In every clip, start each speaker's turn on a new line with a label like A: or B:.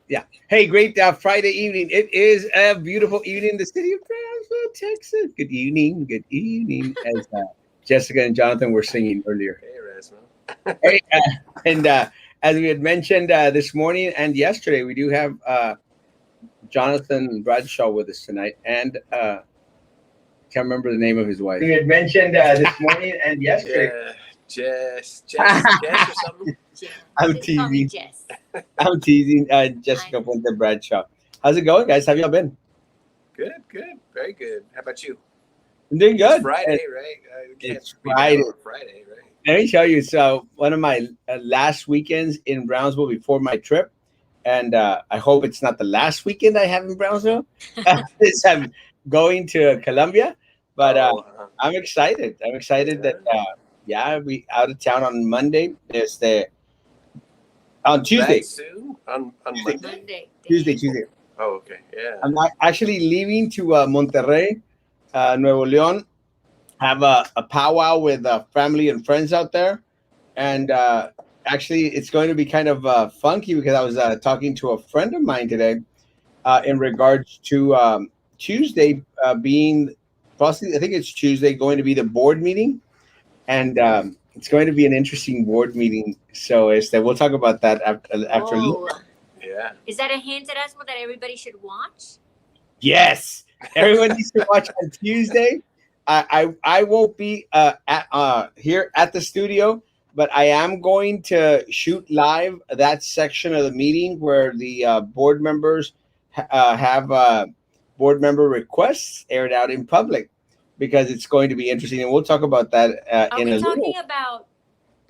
A: Yeah. Hey, great Friday evening. It is a beautiful evening in the city of Brownsville, Texas. Good evening. Good evening. As Jessica and Jonathan were singing earlier.
B: Hey, Erasmo.
A: Hey, and as we had mentioned this morning and yesterday, we do have Jonathan Bradshaw with us tonight, and can't remember the name of his wife. We had mentioned this morning and yesterday.
B: Yeah, Jess or something.
A: I'm
C: They call me
A: teasing.
C: Jess.
A: I'm teasing Jessica Puente Bradshaw. How's it going, guys? How y'all been?
B: Good, very good. How about you?
A: I'm doing good.
B: It's Friday, right?
A: It's
B: be down
A: Friday.
B: on Friday, right?
A: Let me tell you. So one of my last weekends in Brownsville before my trip, and I hope it's not the last weekend I have in Brownsville. Is I'm going to Colombia, but I'm excited. I'm excited that we out of town on Monday. On Tuesday.
B: That soon? On Monday?
A: Tuesday.
B: Oh, okay. Yeah.
A: I'm actually leaving to Monterrey, Nuevo León. Have a powwow with family and friends out there, and actually it's going to be kind of funky because I was talking to a friend of mine today in regards to Tuesday being possibly, I think it's Tuesday, going to be the board meeting, and it's going to be an interesting board meeting. So we'll talk about that after.
B: Yeah.
C: Is that a hint, Erasmo, that everybody should watch?
A: Yes, everyone needs to watch on Tuesday. I won't be here at the studio, but I am going to shoot live that section of the meeting where the board members have board member requests aired out in public, because it's going to be interesting, and we'll talk about that
C: Are we talking about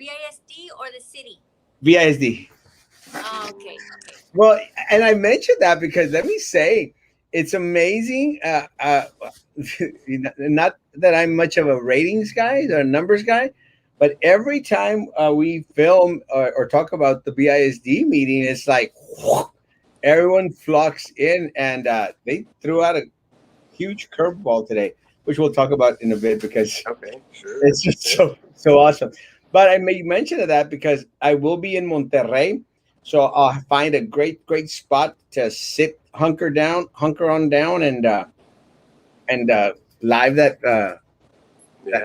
C: BISD or the city?
A: BISD.
C: Oh, okay.
A: Well, and I mentioned that because let me say, it's amazing. Not that I'm much of a ratings guy or a numbers guy, but every time we film or talk about the BISD meeting, it's like everyone flocks in, and they threw out a huge curveball today, which we'll talk about in a bit because it's just so awesome. But I may mention that because I will be in Monterrey. So I'll find a great spot to sit, hunker on down, and live that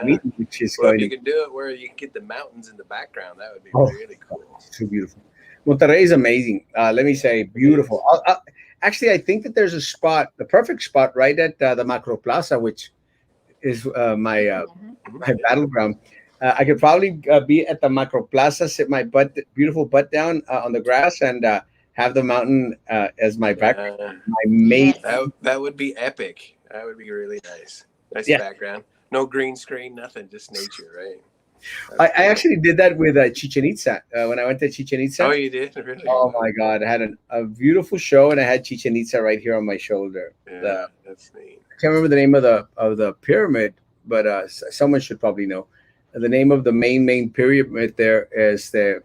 A: meeting, which is
B: going. If you can do it where you can get the mountains in the background, that would be really cool.
A: So beautiful. Monterrey is amazing. Let me say, beautiful. Actually, I think that there's a spot, the perfect spot, right at the Macro Plaza, which is my battleground. I could probably be at the Macro Plaza, sit my beautiful butt down on the grass, and have the mountain as my background. My mate.
B: That would be epic. That would be really nice. Nice background. No green screen, nothing, just nature, right?
A: I actually did that with Chichen Itza when I went to Chichen Itza.
B: Oh, you did? Really?
A: Oh my God! I had a beautiful show, and I had Chichen Itza right here on my shoulder.
B: Yeah, that's neat.
A: I can't remember the name of the pyramid, but someone should probably know. The name of the main pyramid there is the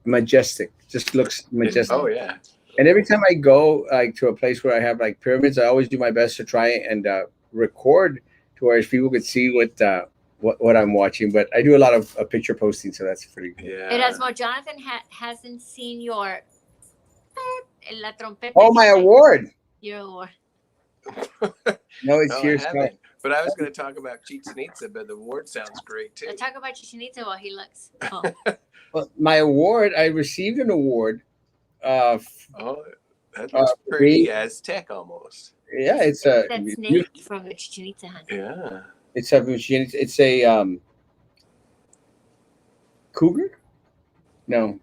A: Majestic. Just looks majestic.
B: Oh yeah.
A: And every time I go to a place where I have pyramids, I always do my best to try and record to where people could see what I'm watching. But I do a lot of picture posting, so that's pretty cool.
B: Yeah.
C: Erasmo, Jonathan hasn't seen your la trompeta.
A: Oh, my award.
C: Your award.
A: No, it's yours.
B: But I was going to talk about Chichen Itza, but the award sounds great too.
C: Talk about Chichen Itza while he looks. Oh.
A: Well, my award, I received an award.
B: That looks pretty Aztec almost.
A: Yeah, it's
C: that's snake from the Chichen Itza.
B: Yeah,
A: it's a cougar. No.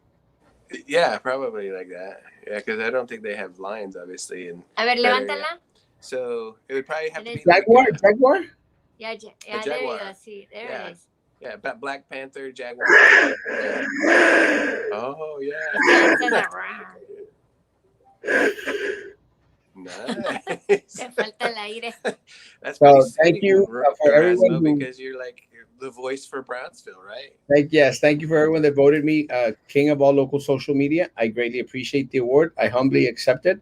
B: Yeah, probably like that. Yeah, because I don't think they have lions, obviously. And
C: a ver, levántala.
B: So it would probably have to be
A: Jaguar.
C: Yeah, there you go. See, there it is.
B: Yeah, Black Panther, Jaguar. Oh yeah. Nice. That's
A: so thank you for everyone
B: because you're the voice for Brownsville, right?
A: Thank you for everyone that voted me king of all local social media. I greatly appreciate the award. I humbly accept it.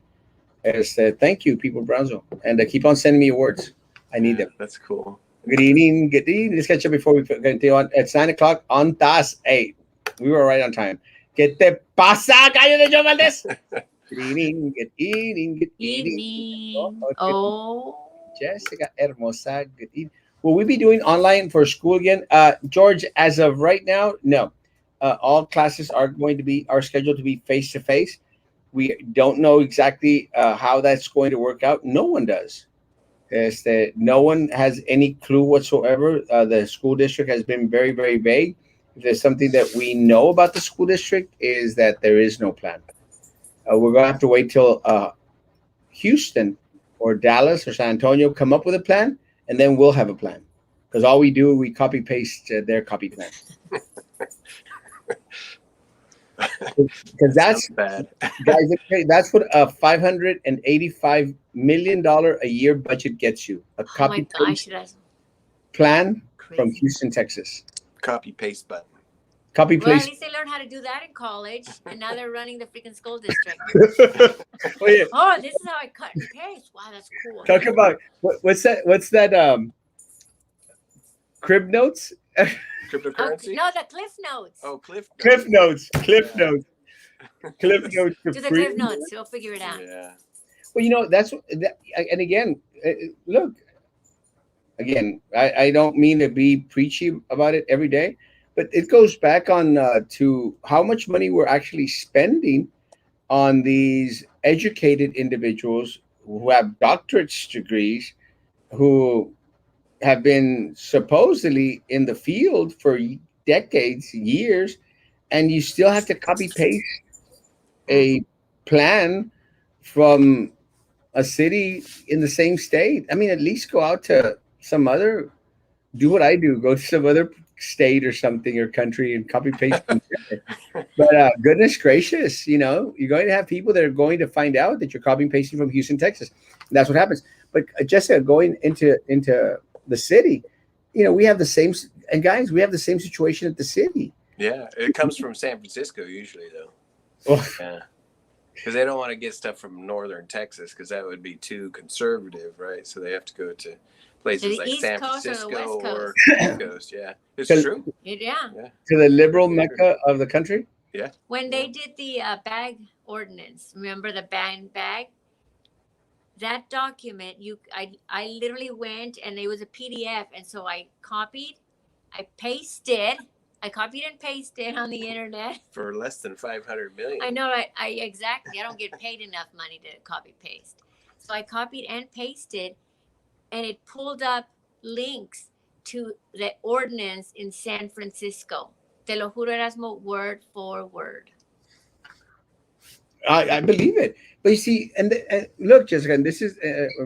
A: Thank you, people of Brownsville, and keep on sending me awards. I need them.
B: That's cool.
A: Good evening. Let's catch up before we continue on. It's 9:00 on TAS 8. We were right on time. ¿Qué te pasa, gallo de Joe Valdez? Good evening. Good evening.
C: Evening.
A: Oh, good evening,
C: Oh,
A: Jessica Hermosa. Good evening. Will we be doing online for school again? George, as of right now, no. All classes are scheduled to be face to face. We don't know exactly how that's going to work out. No one does. No one has any clue whatsoever. The school district has been very, very vague. If there's something that we know about the school district is that there is no plan. We're going to have to wait till Houston or Dallas or San Antonio come up with a plan, and then we'll have a plan. Because all we do, we copy paste their copy plan. Because
B: That sounds
A: that's
B: bad.
A: guys, okay, that's what a $585 million a year budget gets you. A
C: oh my
A: copy
C: gosh,
A: paste
C: that's
A: plan from
C: crazy.
A: Houston, Texas.
B: Copy paste button.
A: Copy
C: Well, at
A: paste.
C: least they learned how to do that in college, and now they're running the freaking school district.
A: Oh yeah,
C: Oh, this is how I cut and paste. Wow, that's cool.
A: talk about what's that? What's that? Crib notes.
C: Oh,
B: Cryptocurrency?
C: no, the Cliff Notes.
B: Oh, Cliff
A: Cliff notes. Cliff
B: Yeah.
A: notes. Cliff notes for
C: Do the
A: free.
C: Cliff Notes. We'll figure it out.
B: Yeah.
A: Well, that's and again, look, again, I don't mean to be preachy about it every day, but it goes back on to how much money we're actually spending on these educated individuals who have doctorate degrees, who have been supposedly in the field for decades, years, and you still have to copy paste a plan from a city in the same state. I mean, at least go out to some other, do what I do, go to some other state or something or country and copy paste from there. But goodness gracious, you're going to have people that are going to find out that you're copying pasting from Houston, Texas. And that's what happens. But Jessica, going into the city, we have the same, and guys, we have the same situation at the city.
B: Yeah. It comes from San Francisco usually, though.
A: Oh,
B: Yeah. Because they don't want to get stuff from northern Texas because that would be too conservative, right? So they have to go to
C: To
B: places
C: the
B: like
C: East
B: San
C: Coast or the
B: Francisco
C: West
B: or
C: Coast.
B: East Coast. Yeah. It's
A: 'Cause-
B: true.
C: Yeah.
B: Yeah.
A: to the liberal
B: Yeah.
A: mecca of the country.
B: Yeah.
C: When they did the bag ordinance, remember the bag? That document, I literally went and it was a PDF, and so I copied and pasted on the internet.
B: For less than 500 million.
C: I know, I exactly. I don't get paid enough money to copy paste, so I copied and pasted, and it pulled up links to the ordinance in San Francisco. Te lo juro, Erasmo, word for word.
A: I believe it. But you see, and look, Jessica, and this is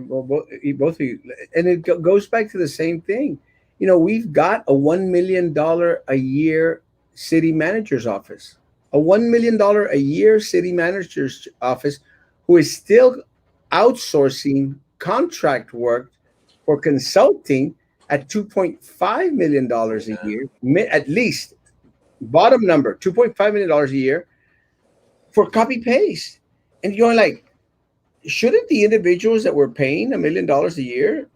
A: both of you, and it goes back to the same thing. We've got a $1 million a year city manager's office, a $1 million a year city manager's office, who is still outsourcing contract work for consulting at $2.5 million a year, at least. Bottom number, $2.5 million a year for copy paste. And you're like, shouldn't the individuals that were paying $1 million a year,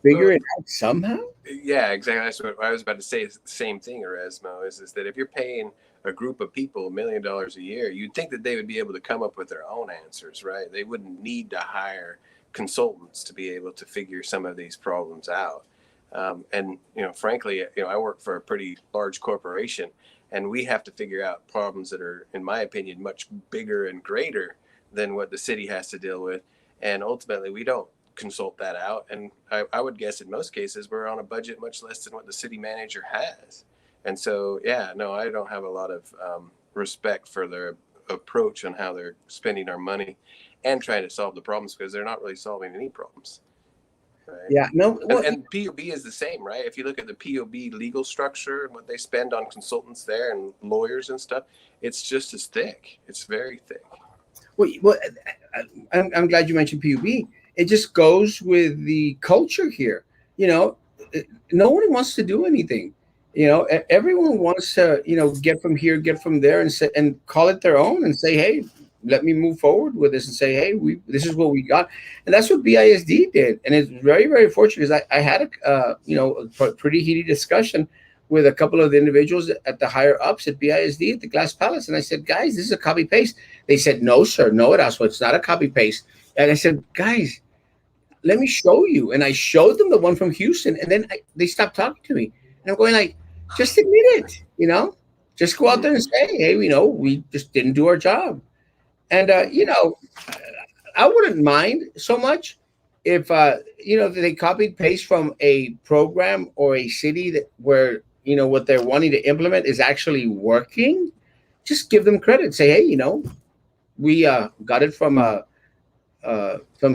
A: figure it out somehow?
B: Yeah, exactly. That's what I was about to say. Is the same thing, Erasmo, is that if you're paying a group of people $1 million a year, you'd think that they would be able to come up with their own answers, right? They wouldn't need to hire consultants to be able to figure some of these problems out. And frankly, I work for a pretty large corporation, and we have to figure out problems that are, in my opinion, much bigger and greater than what the city has to deal with. And ultimately, we don't consult that out. And I would guess in most cases, we're on a budget much less than what the city manager has. And so, yeah, no, I don't have a lot of respect for their approach on how they're spending our money and trying to solve the problems, because they're not really solving any problems. Right?
A: Yeah, no. Well,
B: And POB is the same, right? If you look at the POB legal structure and what they spend on consultants there and lawyers and stuff, it's just as thick. It's very thick.
A: well, I'm glad you mentioned PUB. It just goes with the culture here. Nobody wants to do anything. Everyone wants to, get from here, get from there, and say, and call it their own, and say, hey, let me move forward with this, and say, hey, this is what we got. And that's what BISD did. And it's very, very fortunate, because I had a pretty heated discussion with a couple of the individuals at the higher ups at BISD at the Glass Palace, and I said, guys, this is a copy paste. They said, no, sir, no, Erasmo, it's not a copy paste. And I said, guys, let me show you. And I showed them the one from Houston, and then they stopped talking to me. And I'm going like, just admit it, just go out there and say, hey, we just didn't do our job. And I wouldn't mind so much if they copied paste from a program or a city that where what they're wanting to implement is actually working. Just give them credit. Say, hey, we got it from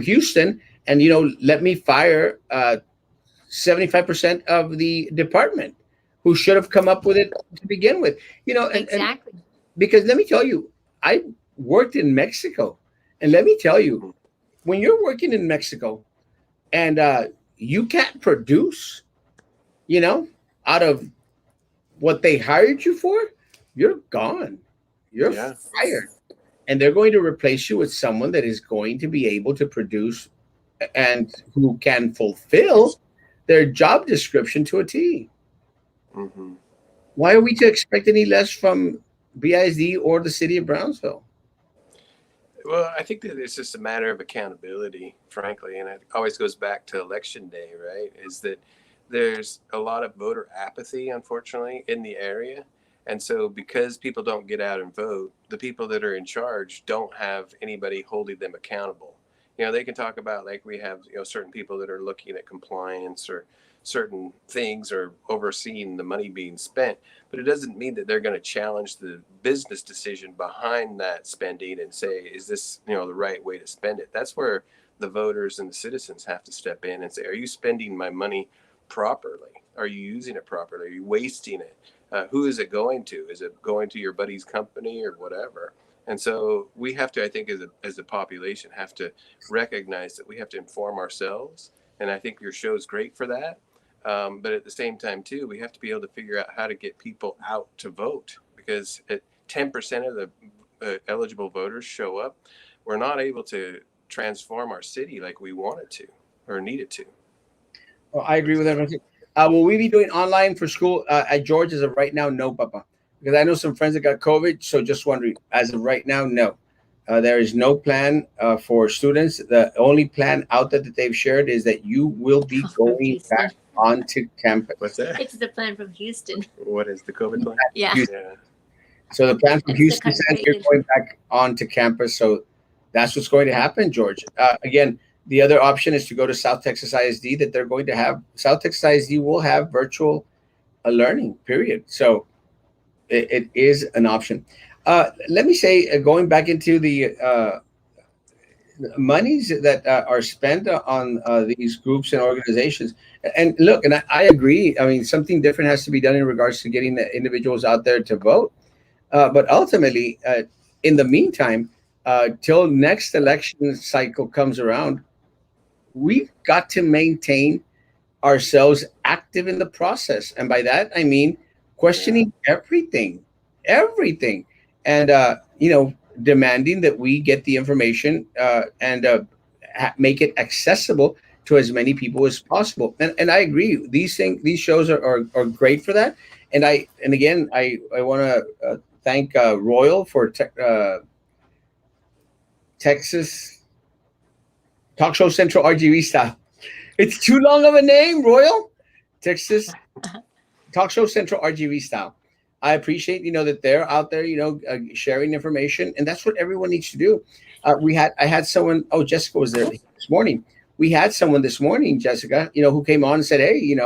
A: Houston, and let me fire 75% of the department who should have come up with it to begin with. And
C: Exactly.
A: because let me tell you, I worked in Mexico, and let me tell you, when you're working in Mexico and you can't produce, out of what they hired you for, you're gone. You're
B: Yeah.
A: fired. And they're going to replace you with someone that is going to be able to produce and who can fulfill their job description to a T.
B: Hmm.
A: Why are we to expect any less from BISD or the city of Brownsville?
B: Well, I think that it's just a matter of accountability, frankly, and it always goes back to election day, right? Is that there's a lot of voter apathy, unfortunately, in the area. And so, because people don't get out and vote, the people that are in charge don't have anybody holding them accountable. They can talk about, like, we have, certain people that are looking at compliance or certain things or overseeing the money being spent, but it doesn't mean that they're going to challenge the business decision behind that spending and say, is this, the right way to spend it? That's where the voters and the citizens have to step in and say, are you spending my money properly? Are you using it properly? Are you wasting it? Who is it going to? Is it going to your buddy's company or whatever? And so we have to, I think, as a population, have to recognize that we have to inform ourselves. And I think your show is great for that. But at the same time, too, we have to be able to figure out how to get people out to vote, because at 10% of the eligible voters show up, we're not able to transform our city like we wanted to or needed to.
A: Well, I agree with everything. Will we be doing online for school at George as of right now? No, Papa. Because I know some friends that got COVID. So just wondering, as of right now, no. There is no plan for students. The only plan out there that they've shared is that you will be
C: From
A: going
C: Houston.
A: back onto
B: What's
A: campus.
B: that?
C: It's the plan from Houston.
B: What is the COVID plan?
C: Yeah.
B: Yeah.
A: So the plan from
C: That's the
A: Houston says you're
C: contemplated.
A: going back onto campus. So that's what's going to happen, George. Again, the other option is to go to South Texas ISD. That they're going to have South Texas ISD will have virtual learning. Period. So it is an option. Let me say, going back into the monies that are spent on these groups and organizations. And look, and I agree. I mean, something different has to be done in regards to getting the individuals out there to vote. But ultimately, in the meantime, till next election cycle comes around, we've got to maintain ourselves active in the process. And by that, I mean
B: Yeah.
A: questioning everything, and, demanding that we get the information and make it accessible to as many people as possible. And I agree. These shows are great for that. And again, I want to thank Royal for Texas Talk Show Central RGV style. It's too long of a name, Royal. Texas Talk Show Central RGV style. I appreciate that they're out there, sharing information, and that's what everyone needs to do. I had someone. Oh, Jessica was there this morning. We had someone this morning, Jessica, who came on and said, "Hey,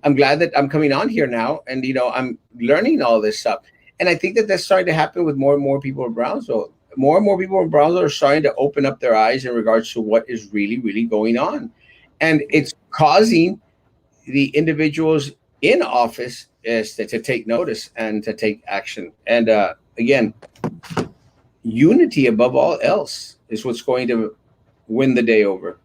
A: I'm glad that I'm coming on here now, and I'm learning all this stuff." And I think that that's starting to happen with more and more people in Brownsville. More and more people in Brownsville are starting to open up their eyes in regards to what is really, really going on, and
B: Yeah.
A: it's causing the individuals in office is to take notice and to take action. And again, unity above all else is what's going to win the day over.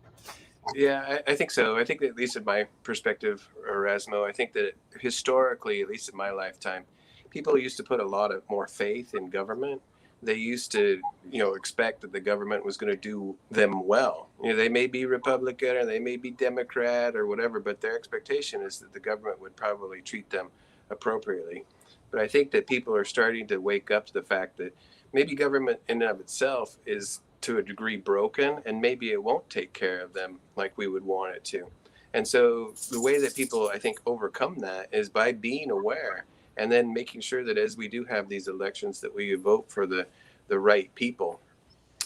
B: Yeah, I think so. I think that, at least in my perspective, Erasmo, I think that historically, at least in my lifetime, people used to put a lot of more faith in government they used to, expect that the government was going to do them well. They may be Republican or they may be Democrat or whatever, but their expectation is that the government would probably treat them appropriately. But I think that people are starting to wake up to the fact that maybe government in and of itself is to a degree broken, and maybe it won't take care of them like we would want it to. And so the way that people, I think, overcome that is by being aware and then making sure that as we do have these elections that we vote for the right people.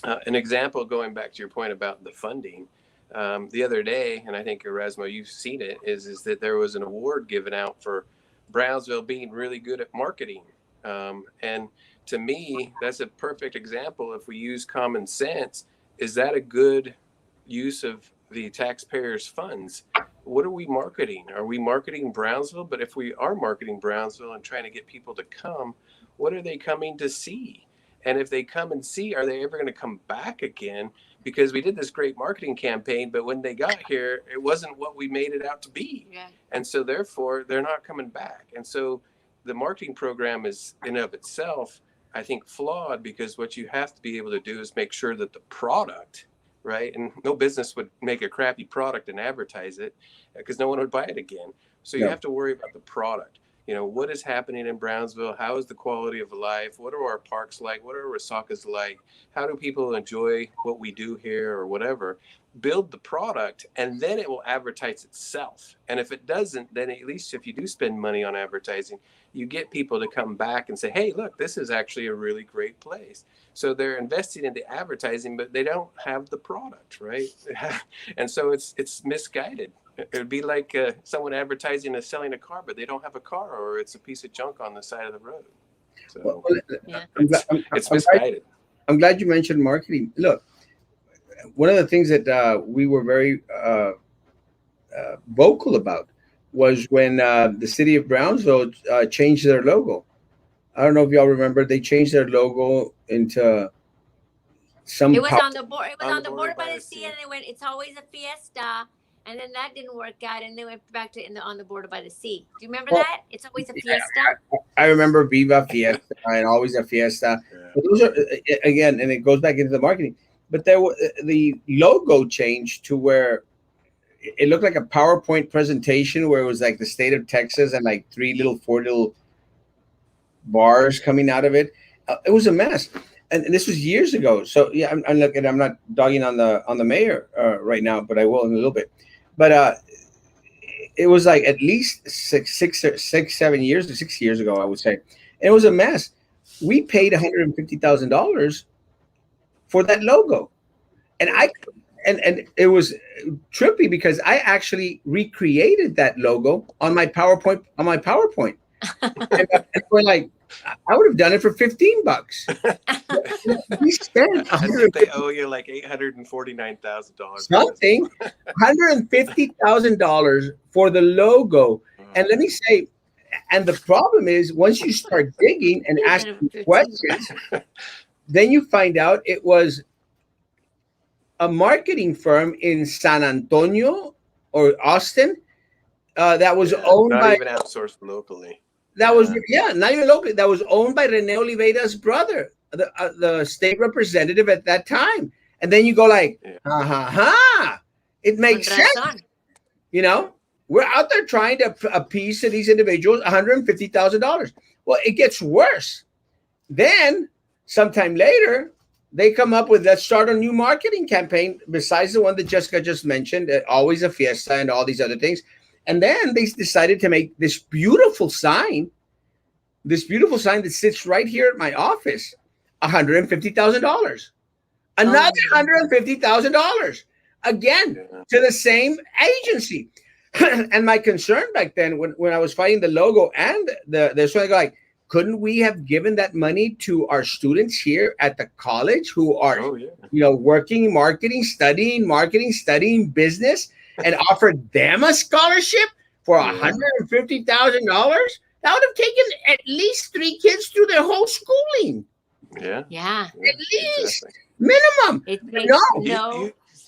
B: An example, going back to your point about the funding, the other day, and I think Erasmo, you've seen it, is that there was an award given out for Brownsville being really good at marketing. And to me, that's a perfect example. If we use common sense, is that a good use of the taxpayers' funds? What are we marketing? Are we marketing Brownsville? But if we are marketing Brownsville and trying to get people to come, what are they coming to see? And if they come and see, are they ever going to come back again? Because we did this great marketing campaign, but when they got here, it wasn't what we made it out to be.
C: Yeah.
B: And so therefore, they're not coming back. And so the marketing program is in of itself, I think, flawed, because what you have to be able to do is make sure that the product, right? And no business would make a crappy product and advertise it because no one would buy it again. So you have to worry about the product. What is happening in Brownsville? How is the quality of life? What are our parks like? What are Resaca's like? How do people enjoy what we do here or whatever? Build the product, and then it will advertise itself. And if it doesn't, then at least if you do spend money on advertising, you get people to come back and say, hey, look, this is actually a really great place. So they're investing in the advertising, but they don't have the product, right? And so it's misguided. It would be like someone advertising as selling a car, but they don't have a car, or it's a piece of junk on the side of the road. So
C: Yeah.
B: it's misguided.
A: I'm glad you mentioned marketing. Look, one of the things that we were very vocal about was when the city of Brownsville changed their logo. I don't know if y'all remember, they changed their logo into some.
C: It was on the board. It was
B: On
C: on
B: the
C: the
B: border
C: board by
B: by
C: the
B: the
C: sea,
B: sea.
C: and they went. It's always a fiesta, and then that didn't work out, and they went back to on the border by the sea. Do you remember
A: Well,
C: that? It's always a fiesta.
A: I remember Viva Fiesta and always a Fiesta.
B: Yeah.
A: But those are again, and it goes back into the marketing. But there was the logo changed to where it looked like a PowerPoint presentation where it was like the state of Texas and like four little bars coming out of it. It was a mess, and this was years ago. So yeah, I'm looking. I'm not dogging on the mayor right now, but I will in a little bit. But it was like at least 6 years ago, I would say, and it was a mess. We paid $150,000 for that logo, and and it was trippy because I actually recreated that logo on my PowerPoint. And we're like, I would have done it for $15. We spent
B: I think they owe you like $849,000.
A: something, $150,000 for the logo. And let me say, and the problem is once you start digging and asking questions, then you find out it was a marketing firm in San Antonio or Austin that was owned
B: not
A: by
B: even outsourced locally.
A: That was not even locally. That was owned by Rene Oliveira's brother, the state representative at that time. And then you go like, it makes sense. We're out there trying to appease to these individuals $150,000. Well, it gets worse. Then sometime later, they come up with, let's start a new marketing campaign besides the one that Jessica just mentioned, always a fiesta and all these other things. And then they decided to make this beautiful sign that sits right here at my office, $150,000. Another $150,000 again to the same agency. And my concern back then, when I was fighting the logo and this one, I go like, couldn't we have given that money to our students here at the college who are, working marketing, studying business, and offered them a scholarship for $150,000? That would have taken at least 3 kids through their whole schooling.
B: Yeah.
C: Yeah.
A: At least minimum.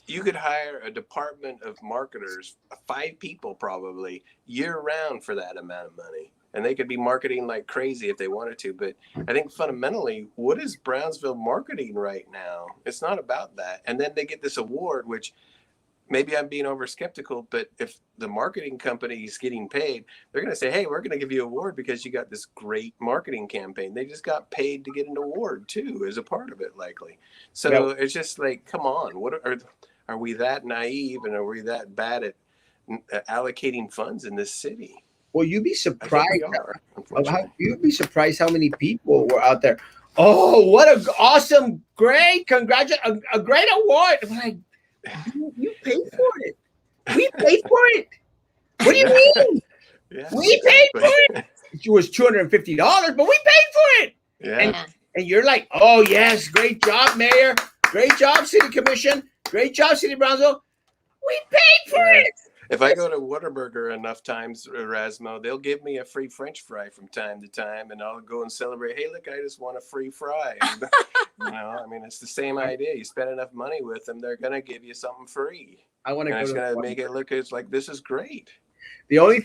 B: You could hire a department of marketers, 5 people probably, year round for that amount of money. and they could be marketing like crazy if they wanted to. But I think fundamentally, what is Brownsville marketing right now? It's not about that. And then they get this award, which maybe I'm being over skeptical, but if the marketing company is getting paid, they're going to say, hey, we're going to give you an award because you got this great marketing campaign. They just got paid to get an award too, as a part of it, likely. So it's just like, come on, what are we that naive, and are we that bad at allocating funds in this city?
A: Well, you'd be surprised.
B: Unfortunately.
A: You'd be surprised how many people were out there. Oh, what a awesome, great, a great award! I'm like, you paid for it. We paid for it. What do you mean?
B: Yeah,
A: we paid for it. It was $250, but we paid for it.
B: Yeah.
A: And you're like, oh yes, great job, Mayor. Great job, City Commission. Great job, City of Brownsville. We paid for it.
B: If I go to Whataburger enough times, Erasmo, they'll give me a free French fry from time to time, and I'll go and celebrate. Hey, look, I just want a free fry. You know, I mean, it's the same idea. You spend enough money with them, they're gonna give you something free.
A: I want to go.
B: It's gonna make it look as like this is great.
A: The only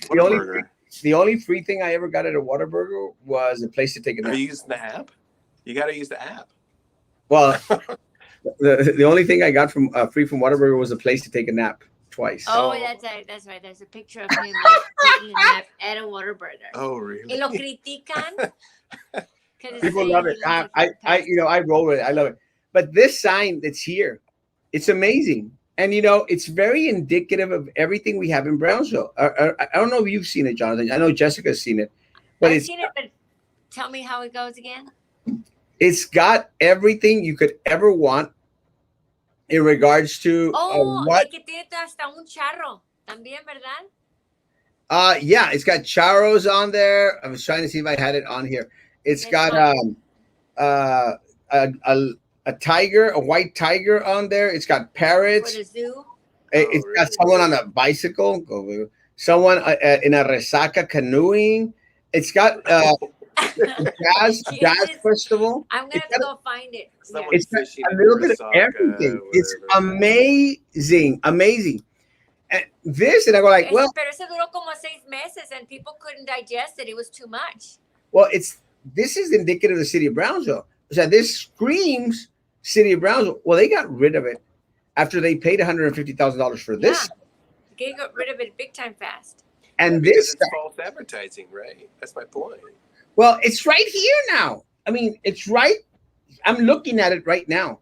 A: free thing I ever got at a Whataburger was a place to take a nap.
B: Are you using the app? You got to use the app.
A: Well, the only thing I got from free from Whataburger was a place to take a nap twice.
C: Oh, that's right. There's a picture of him like, taking a nap at a Whataburger.
B: Oh, really?
C: Y lo critican.
A: People love it. I roll with it. I love it. But this sign that's here, it's amazing. And, it's very indicative of everything we have in Brownsville. I don't know if you've seen it, Jonathan. I know Jessica's seen it. But
C: I've seen it, but tell me how it goes again.
A: It's got everything you could ever want in regards to what.
C: Que tiene hasta un charro también, ¿verdad?
A: Yeah, it's got charros on there. I was trying to see if I had it on here. It's got a tiger, a white tiger on there. It's got parrots.
C: For the zoo.
A: It's got someone on a bicycle. Someone in a resaca canoeing. It's got jazz festival.
C: I'm gonna have to go find it.
A: It's got a little bit of everything. It's amazing. And this, and I go like, well.
C: Pero ese duró como 6 meses, and people couldn't digest it. It was too much.
A: Well, this is indicative of the city of Brownsville. So this screams city of Brownsville. Well, they got rid of it after they paid $150,000 for this.
C: They got rid of it big time fast.
A: And
B: this is false advertising, right? That's my point.
A: Well, it's right here now. I mean, it's right. I'm looking at it right now.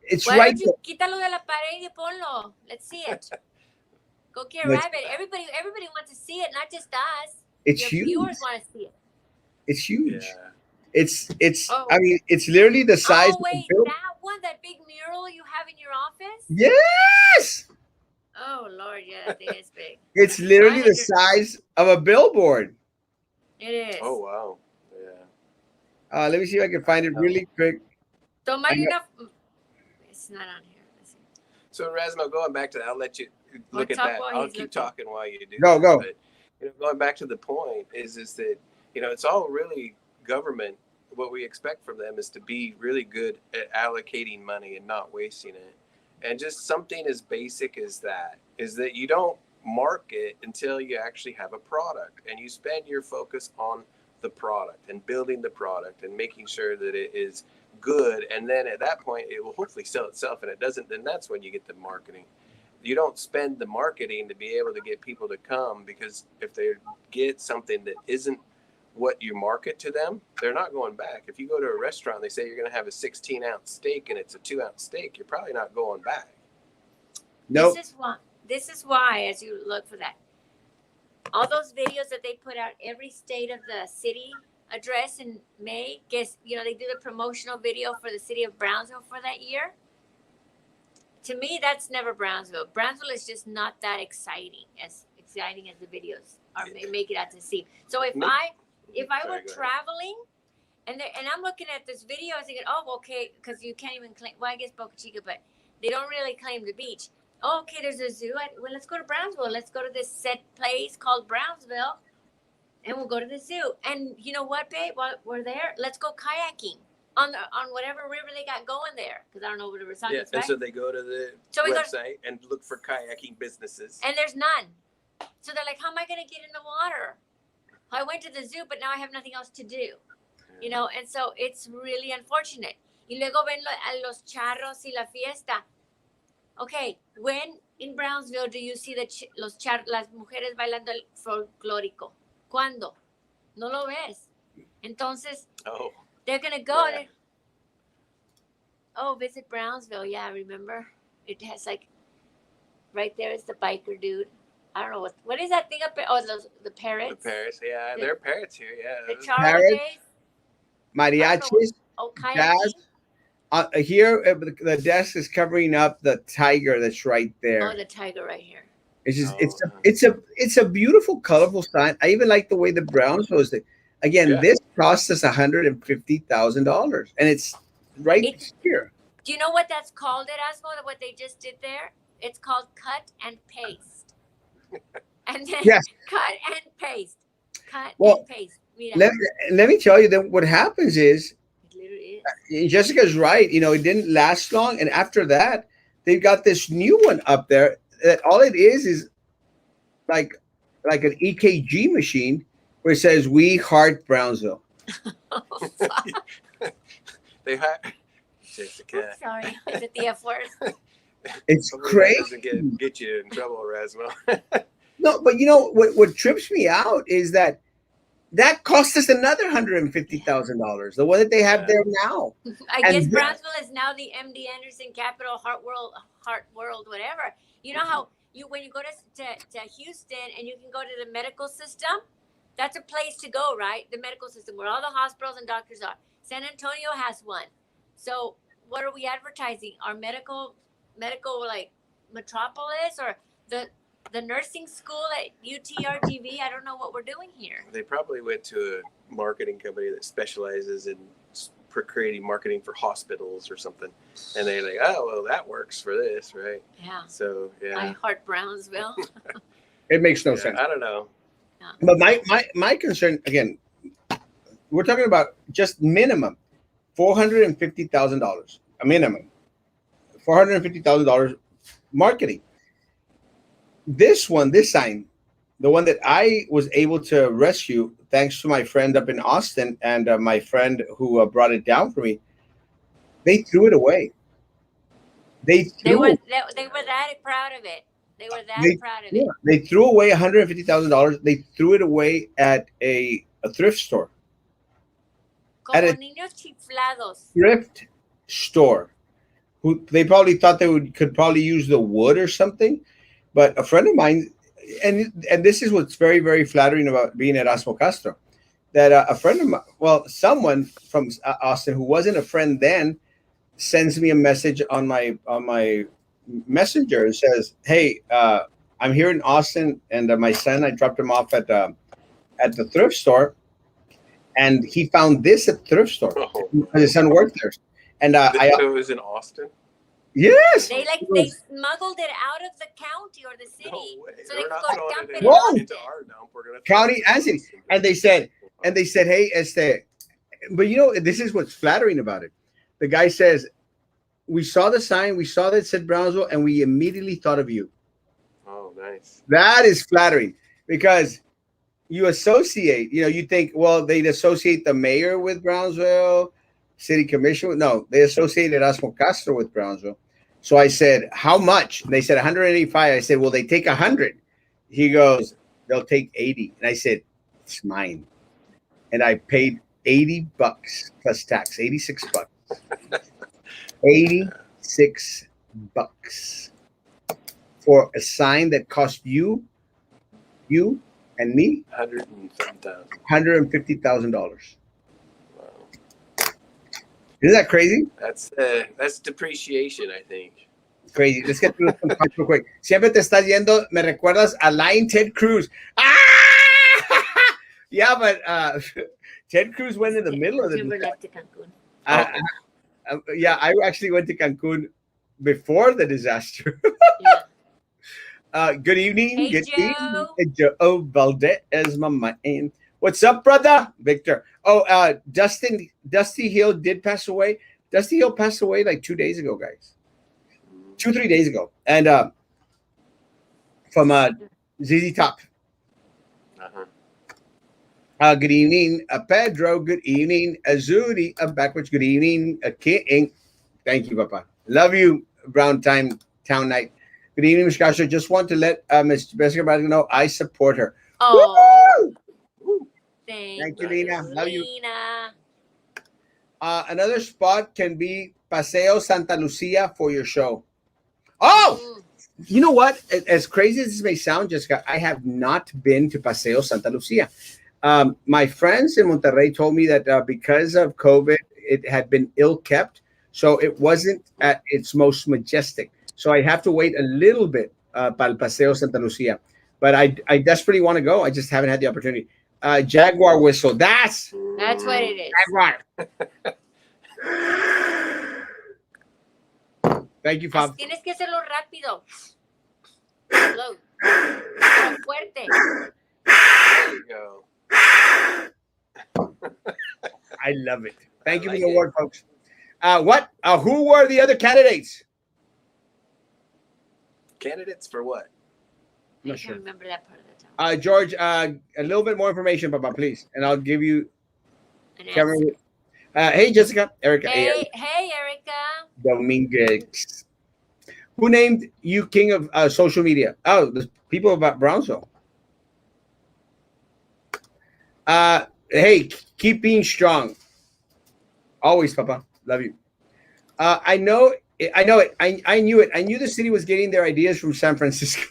A: It's
C: Why
A: right.
C: Don't you quítalo de la pared y ponlo? Let's see it. Go get a rabbit. Everybody wants to see it, not just us.
A: It's
C: Your
A: huge.
C: viewers want to see it.
A: It's huge.
B: Yeah.
A: It's. I mean, it's literally the size.
C: Oh wait, that one, that big mural you have in your office?
A: Yes.
C: Oh Lord, yeah, that thing is big.
A: It's literally the size of a billboard.
C: It is.
B: Oh wow. Yeah.
A: Let me see if I can find it really quick.
C: It's not on here. Let's see.
B: So Erasmo, going back to that, I'll let you look at that. I'll keep talking while you do.
A: Go.
B: But, going back to the point is that it's all really government. What we expect from them is to be really good at allocating money and not wasting it. And just something as basic as that is that you don't market until you actually have a product, and you spend your focus on the product and building the product and making sure that it is good. And then at that point, it will hopefully sell itself. And it doesn't, then that's when you get the marketing. You don't spend the marketing to be able to get people to come, because if they get something that isn't what you market to them, they're not going back. If you go to a restaurant, they say you're going to have a 16-ounce steak and it's a 2-ounce steak, you're probably not going back.
A: Nope.
C: This is why, as you look for that, all those videos that they put out, every state of the city address in May, they do the promotional video for the city of Brownsville for that year. To me, that's never Brownsville. Brownsville is just not that exciting as the videos are make it out to see. So if I were traveling and I'm looking at this video, I was thinking, oh, okay, because you can't even claim. Well, I guess Boca Chica, but they don't really claim the beach. Oh, okay, there's a zoo. Well, let's go to Brownsville. Let's go to this set place called Brownsville, and we'll go to the zoo. And you know what, babe? While we're there, let's go kayaking on whatever river they got going there, because I don't know what river it's on.
B: Yeah, and so they go to the website and look for kayaking businesses.
C: And there's none. So they're like, how am I going to get in the water? I went to the zoo, but now I have nothing else to do. You know, and so it's really unfortunate. Y luego ven a los charros y la fiesta. Okay, when in Brownsville do you see las mujeres bailando el folclórico? ¿Cuándo? No lo ves. Entonces, they're going to go. Yeah. Oh, visit Brownsville. Yeah, remember? It has like, right there is the biker dude. I don't know what is that thing up there? Oh, the parrots.
B: The parrots, yeah, there are parrots here. Yeah,
C: the Charro Jays.
A: Mariachis.
C: Oh, kayaking.
A: Here, the desk is covering up the tiger that's right there.
C: Oh, the tiger right here.
A: It's just it's a beautiful, colorful sign. I even like the way the Brownsville is. Again, this cost us $150,000, and it's right here.
C: Do you know what that's called, Erasmo? What they just did there? It's called cut and paste. And then cut and paste. Cut and paste. Mira.
A: Let me tell you that what happens is. Jessica's right. You know, it didn't last long, and after that, they've got this new one up there. That all it is like an EKG machine where it says "We Heart Brownsville."
B: They hired Jessica.
C: Sorry, is it the F word?
A: It's crazy.
B: Doesn't get you in trouble, Erasmo.
A: No, but you know what trips me out is that cost us another $150,000. The one that they have there now.
C: I guess Brownsville is now the MD Anderson Capital Heart World, whatever. You know how when you go to Houston and you can go to the medical system, that's a place to go, right? The medical system where all the hospitals and doctors are. San Antonio has one. So what are we advertising? Our medical like metropolis or the nursing school at UTRGV? I don't know what we're doing here.
B: They probably went to a marketing company that specializes in creating marketing for hospitals or something. And they're like, oh, well, that works for this, right?
C: Yeah.
B: So, yeah.
C: I heart Brownsville.
A: It makes no sense.
B: I don't know.
C: Yeah.
A: But my concern, again, we're talking about just minimum $450,000, a minimum. $450,000 marketing. This sign, the one that I was able to rescue, thanks to my friend up in Austin and my friend who brought it down for me, they threw it away. They were
C: that proud of it. They were that proud of it.
A: They threw away $150,000. They threw it away at a thrift store.
C: Como niños chiflados.
A: Thrift store. Who they probably thought they could probably use the wood or something. But a friend of mine, and this is what's very, very flattering about being at Erasmo Castro, that a friend of mine, someone from Austin who wasn't a friend then, sends me a message on my messenger and says, "Hey, I'm here in Austin, and my son, I dropped him off at the thrift store, and he found this at the thrift store. His son worked there, and
B: so it was in Austin."
A: Yes.
C: They smuggled it out of the county or the city,
B: no way.
C: so they could go dump it
B: into our dump. We're gonna
A: county and city. And they said, hey, but you know, this is what's flattering about it. The guy says, we saw the sign, we saw that it said Brownsville, and we immediately thought of you.
B: Oh, nice.
A: That is flattering because you associate, you think, well, they'd associate the mayor with Brownsville, city commission. No, they associated Erasmo Castro with Brownsville. So I said, how much? And they said 185. I said, well, they take 100. He goes, they'll take 80. And I said, it's mine. And I paid $80 plus tax, $86. $86 for a sign that cost you and me $150,000. Isn't that crazy?
B: That's depreciation, I think.
A: Crazy. Let's get through this real quick. Siempre te estás yendo. Me recuerdas a Line Ted Cruz. Ah! Yeah, but Ted Cruz went in the middle of the.
C: Never left to Cancun.
A: Yeah, I actually went to Cancun before the disaster. Good evening.
C: Hey,
A: good
C: Joe.
A: evening. Joe Valdez, my man. What's up, brother? Victor. Oh, Dusty Hill did pass away. Dusty Hill passed away like 2 days ago, guys. 2-3 days ago. And from ZZ Top.
B: Uh-huh.
A: Good evening, Pedro. Good evening, Azuri. Backwards. Good evening, King. Thank you, Papa. Love you, Brown Time Town Night. Good evening, Miss Castro. Just want to let Miss Jessica Bradley know I support her.
C: Oh,
A: Woo!
B: Woo,
C: thank
A: Thank you,
C: you,
A: Lina.
B: nice.
A: Love you.
C: Lena.
A: Another spot can be Paseo Santa Lucia for your show. Oh,
C: Mm.
A: you know what? As crazy as this may sound, Jessica, I have not been to Paseo Santa Lucia. My friends in Monterrey told me that because of COVID, it had been ill kept, so it wasn't at its most majestic. So I have to wait a little bit para el Paseo Santa Lucia. But I desperately want to go. I just haven't had the opportunity. Jaguar whistle. That's
C: That's what
B: Mm,
C: it is.
A: Jaguar. Thank you, Fab.
C: Tienes que hacerlo rápido. Slow. Pero fuerte.
B: there you go.
A: I love it. Thank
B: I
A: you for
B: like
A: the
B: it.
A: award, folks. What? Who were the other candidates?
B: Candidates for what?
C: I
A: Not
C: can't
A: sure.
C: remember that part of the time.
A: George, a little bit more information, Papa, please, and I'll give you
C: An
A: Cameron.
C: answer.
A: Hey, Jessica, Erica,
C: Hey, Erica.
A: Dominguez. Who named you king of social media? Oh, the people about Brownsville. Hey, keep being strong. Always, Papa. Love you. I know. I know it. I knew it. I knew the city was getting their ideas from San Francisco.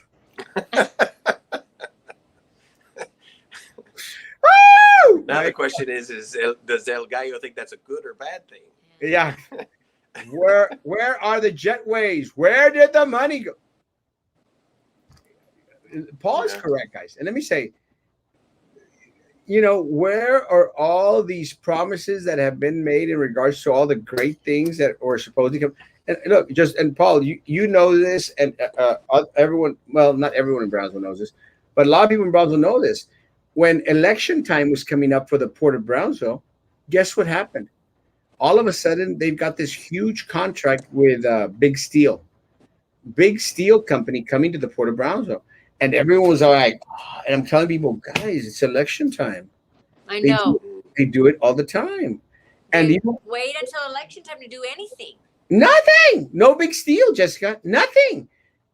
A: Woo!
B: Now the question is does El Gallo think that's a good or bad thing?
A: Yeah. Where are the jetways? Where did the money go? Paul is
B: Yeah.
A: correct, guys. And let me say, where are all these promises that have been made in regards to all the great things that are supposed to come? And look, and Paul, you know this, and everyone. Well, not everyone in Brownsville knows this, but a lot of people in Brownsville know this. When election time was coming up for the Port of Brownsville, guess what happened? All of a sudden, they've got this huge contract with Big Steel Company coming to the Port of Brownsville, and everyone was like, and I'm telling people, guys, it's election time.
C: I
A: They
C: know.
A: do, they do it all the time, and
C: They wait until election time to do anything.
A: nothing, no Big Steel, Jessica, nothing,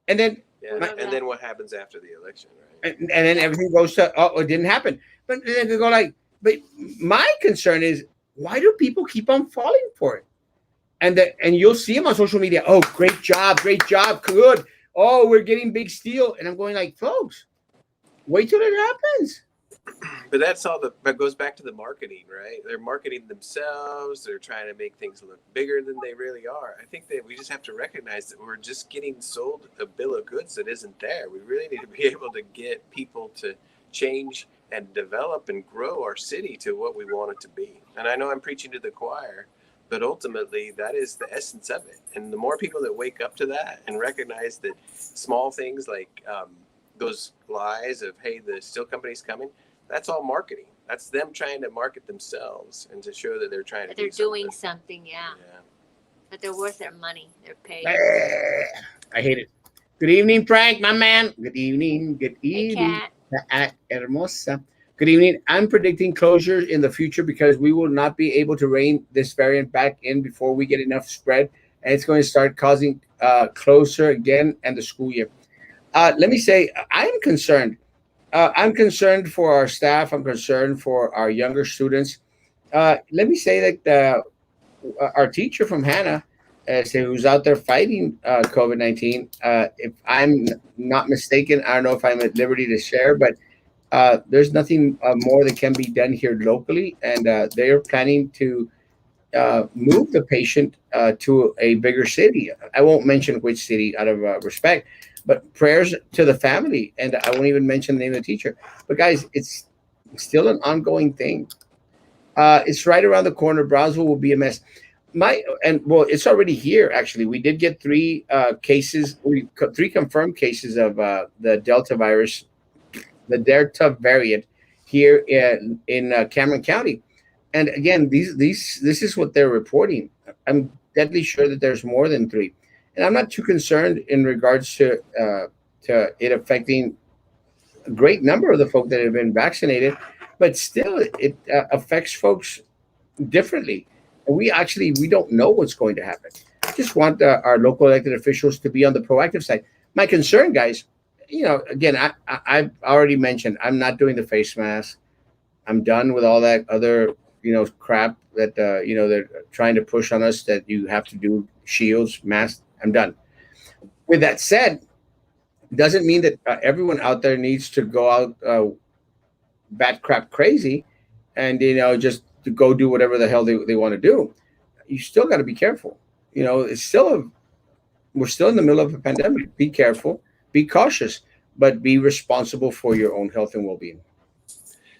A: and then
B: Yeah. And then what happens after the election, right?
A: and then everything goes to it didn't happen, but then they go like, but my concern is why do people keep on falling for it? And you'll see them on social media. Oh, great job, good. Oh, we're getting Big Steel, and I'm going like, folks, wait till it happens.
B: But that goes back to the marketing, right? They're marketing themselves. They're trying to make things look bigger than they really are. I think that we just have to recognize that we're just getting sold a bill of goods that isn't there. We really need to be able to get people to change and develop and grow our city to what we want it to be. And I know I'm preaching to the choir, but ultimately that is the essence of it. And the more people that wake up to that and recognize that small things like those lies of, hey, the steel company's coming, that's all marketing. That's them trying to market themselves and to show that they're trying
C: But
B: to
C: they're
B: do
C: doing
B: something.
C: something, yeah. But they're worth their money. They're paid.
A: I hate it. Good evening, Frank, my man. Good evening. Good
C: Hey,
A: evening.
C: Cat.
A: Hermosa. Good evening. I'm predicting closures in the future because we will not be able to rein this variant back in before we get enough spread, and it's going to start causing closer again and the school year. Let me say, I'm concerned. I'm concerned for our staff. I'm concerned for our younger students. Let me say that our teacher from Hannah, who's out there fighting COVID-19, if I'm not mistaken, I don't know if I'm at liberty to share, but there's nothing more that can be done here locally, and they're planning to move the patient to a bigger city. I won't mention which city out of respect, but prayers to the family, and I won't even mention the name of the teacher. But guys, it's still an ongoing thing. It's right around the corner. Brownsville will be a mess. It's already here. Actually, we did get three confirmed cases of the Delta virus, the Delta variant, here in Cameron County. And again, this is what they're reporting. I'm deadly sure that there's more than three, and I'm not too concerned in regards to it affecting a great number of the folk that have been vaccinated. but still, it affects folks differently. And we don't know what's going to happen. I just want our local elected officials to be on the proactive side. My concern, guys, again, I've already mentioned I'm not doing the face mask. I'm done with all that other crap that they're trying to push on us that you have to do shields, masks. I'm done. With that said, doesn't mean that everyone out there needs to go out bat crap crazy and just to go do whatever the hell they want to do. You still got to be careful. It's still we're still in the middle of a pandemic. Be careful, be cautious, but be responsible for your own health and well-being.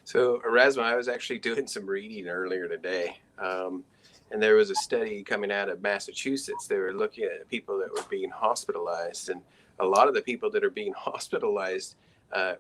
B: So, Erasmo, I was actually doing some reading earlier today, and there was a study coming out of Massachusetts. They were looking at people that were being hospitalized, and a lot of the people that are being hospitalized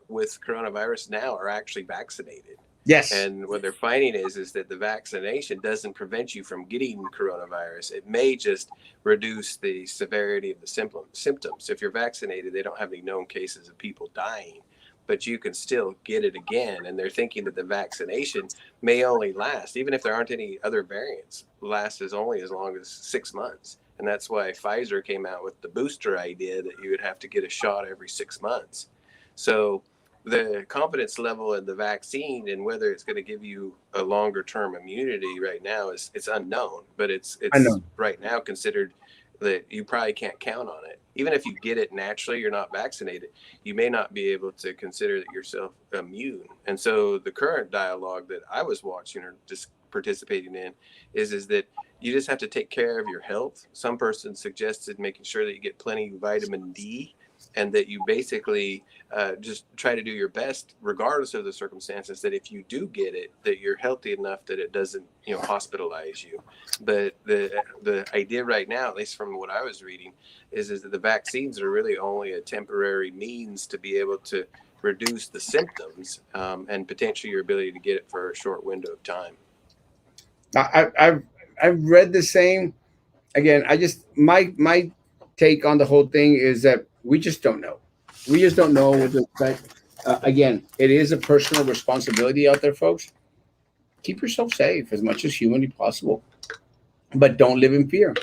B: with coronavirus now are actually vaccinated.
A: Yes.
B: And what they're finding is that the vaccination doesn't prevent you from getting coronavirus. It may just reduce the severity of the symptoms. If you're vaccinated, they don't have any known cases of people dying, but you can still get it again. And they're thinking that the vaccination may only last, even if there aren't any other variants, last as long as 6 months. And that's why Pfizer came out with the booster idea that you would have to get a shot every 6 months. So the confidence level in the vaccine and whether it's going to give you a longer term immunity right now it's unknown, but it's right now considered that you probably can't count on it. Even if you get it naturally, you're not vaccinated, you may not be able to consider that yourself immune. And so the current dialogue that I was watching or just participating in is that you just have to take care of your health. Some person suggested making sure that you get plenty of vitamin D, and that you basically just try to do your best regardless of the circumstances, that if you do get it, that you're healthy enough that it doesn't hospitalize you. But the idea right now, at least from what I was reading, is that the vaccines are really only a temporary means to be able to reduce the symptoms and potentially your ability to get it for a short window of time.
A: I've read the same. Again, I just my take on the whole thing is that we just don't know. We just don't know what to expect. Again, it is a personal responsibility out there, folks. Keep yourself safe as much as humanly possible, but don't live in fear.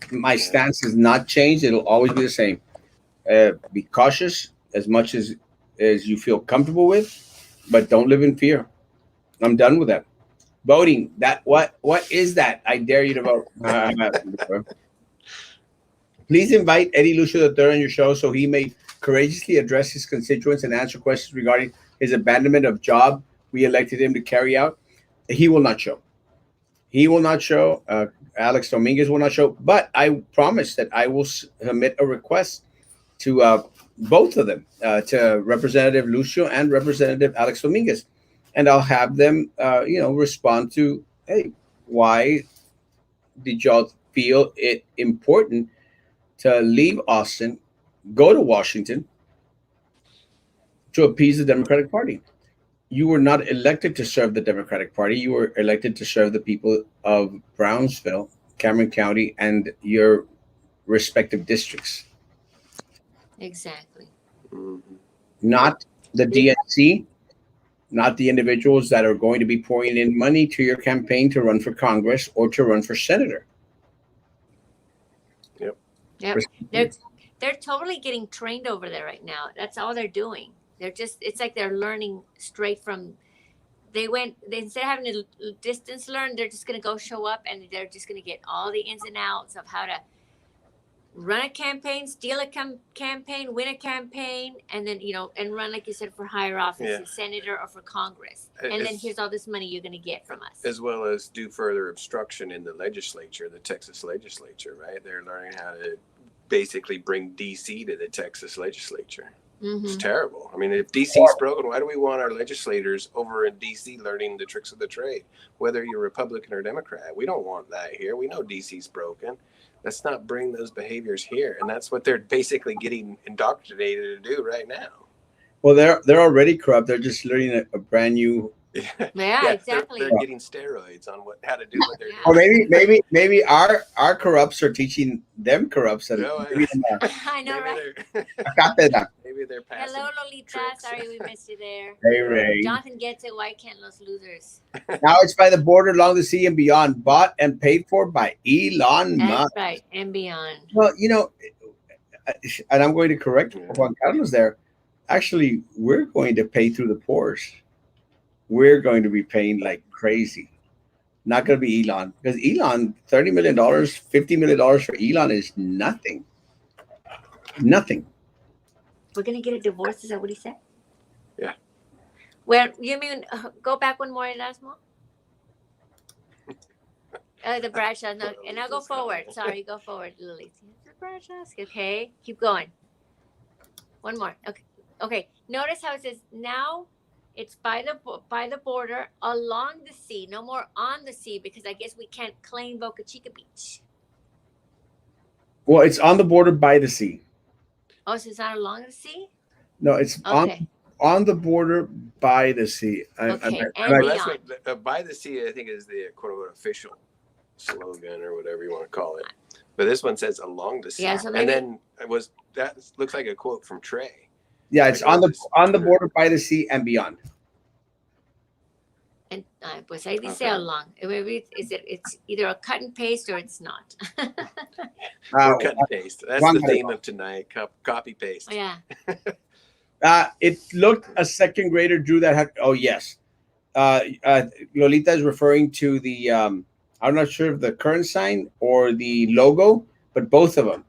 A: My stance has not changed. It'll always be the same. Be cautious as much as you feel comfortable with, but don't live in fear. I'm done with that. Voting. What is that? I dare you to vote. Please invite Eddie Lucio III on your show so he may courageously address his constituents and answer questions regarding his abandonment of job we elected him to carry out. He will not show. He will not show. Alex Dominguez will not show. But I promise that I will submit a request to both of them, to Representative Lucio and Representative Alex Dominguez, and I'll have them, respond to, hey, why did y'all feel it important to leave Austin, go to Washington to appease the Democratic Party? You were not elected to serve the Democratic Party. You were elected to serve the people of Brownsville, Cameron County, and your respective districts.
C: Exactly.
A: Not the DNC, not the individuals that are going to be pouring in money to your campaign to run for Congress or to run for senator.
C: Yep. They're totally getting trained over there right now. That's all they're doing. It's like they're learning straight from, instead of having to distance learn, they're just going to go show up and they're just going to get all the ins and outs of how to run a campaign, steal a campaign, win a campaign, and then, and run, like you said, for higher office, a senator or for Congress. And then here's all this money you're going to get from us. As
B: well as do further obstruction in the legislature, the Texas legislature, right? They're learning how to basically bring DC to the Texas legislature. Mm-hmm. It's terrible. I mean, if DC's broken, why do we want our legislators over in DC learning the tricks of the trade? Whether you're Republican or Democrat, we don't want that here. We know DC's broken. Let's not bring those behaviors here. And that's what they're basically getting indoctrinated to do right now.
A: Well, they're already corrupt. They're just learning a brand new.
C: Yeah, exactly.
B: They're getting steroids on how to do what they're doing.
A: Or maybe our corrupts are teaching them corrupts.
C: I know, right?
B: Maybe there passing.
C: Hello, Lolita.
B: tricks.
C: Sorry we missed you there.
A: Hey, Ray.
C: Jonathan gets it. Why can't los losers?
A: Now it's by the border along the sea and beyond, bought and paid for by Elon
C: That's
A: Musk.
C: right. And beyond.
A: Well, and I'm going to correct
B: Yeah.
A: Juan Carlos there. Actually, we're going to pay through the pores. We're going to be paying like crazy. Not going to be Elon, because Elon, $30 million, $50 million for Elon is nothing. Nothing.
C: We're going to get a divorce. Is that what he said?
B: Yeah.
C: Well, you mean go back one more, Erasmo? The Bradshaw. No, and I'll go forward. Sorry, go forward, Lily. The Bradshaw. Okay, keep going. One more. Okay. Okay. Notice how it says now it's by the border along the sea. No more on the sea because I guess we can't claim Boca Chica Beach.
A: Well, it's on the border by the sea.
C: Oh, so it's not along the sea?
A: No, it's
C: Okay.
A: on the border by the sea.
C: Okay, and
B: Well, that's
C: beyond.
B: what by the sea, I think, is the quote unquote official slogan or whatever you want to call it. But this one says along the sea.
C: Yeah, so
B: and
C: maybe-
B: then that looks like a quote from Trey.
A: Yeah, it's
B: Like
A: on the
B: Twitter.
A: border by the sea and beyond.
C: And pues ahí dice
B: Okay.
C: along. Maybe it's either a cut and paste or it's not.
B: Or cut and paste. That's
A: Juan
B: the
A: Carlos.
B: theme of tonight. Copy paste.
C: Yeah.
A: It looked a second grader drew that. Oh yes, Lolita is referring to the. I'm not sure if the current sign or the logo, but both of them.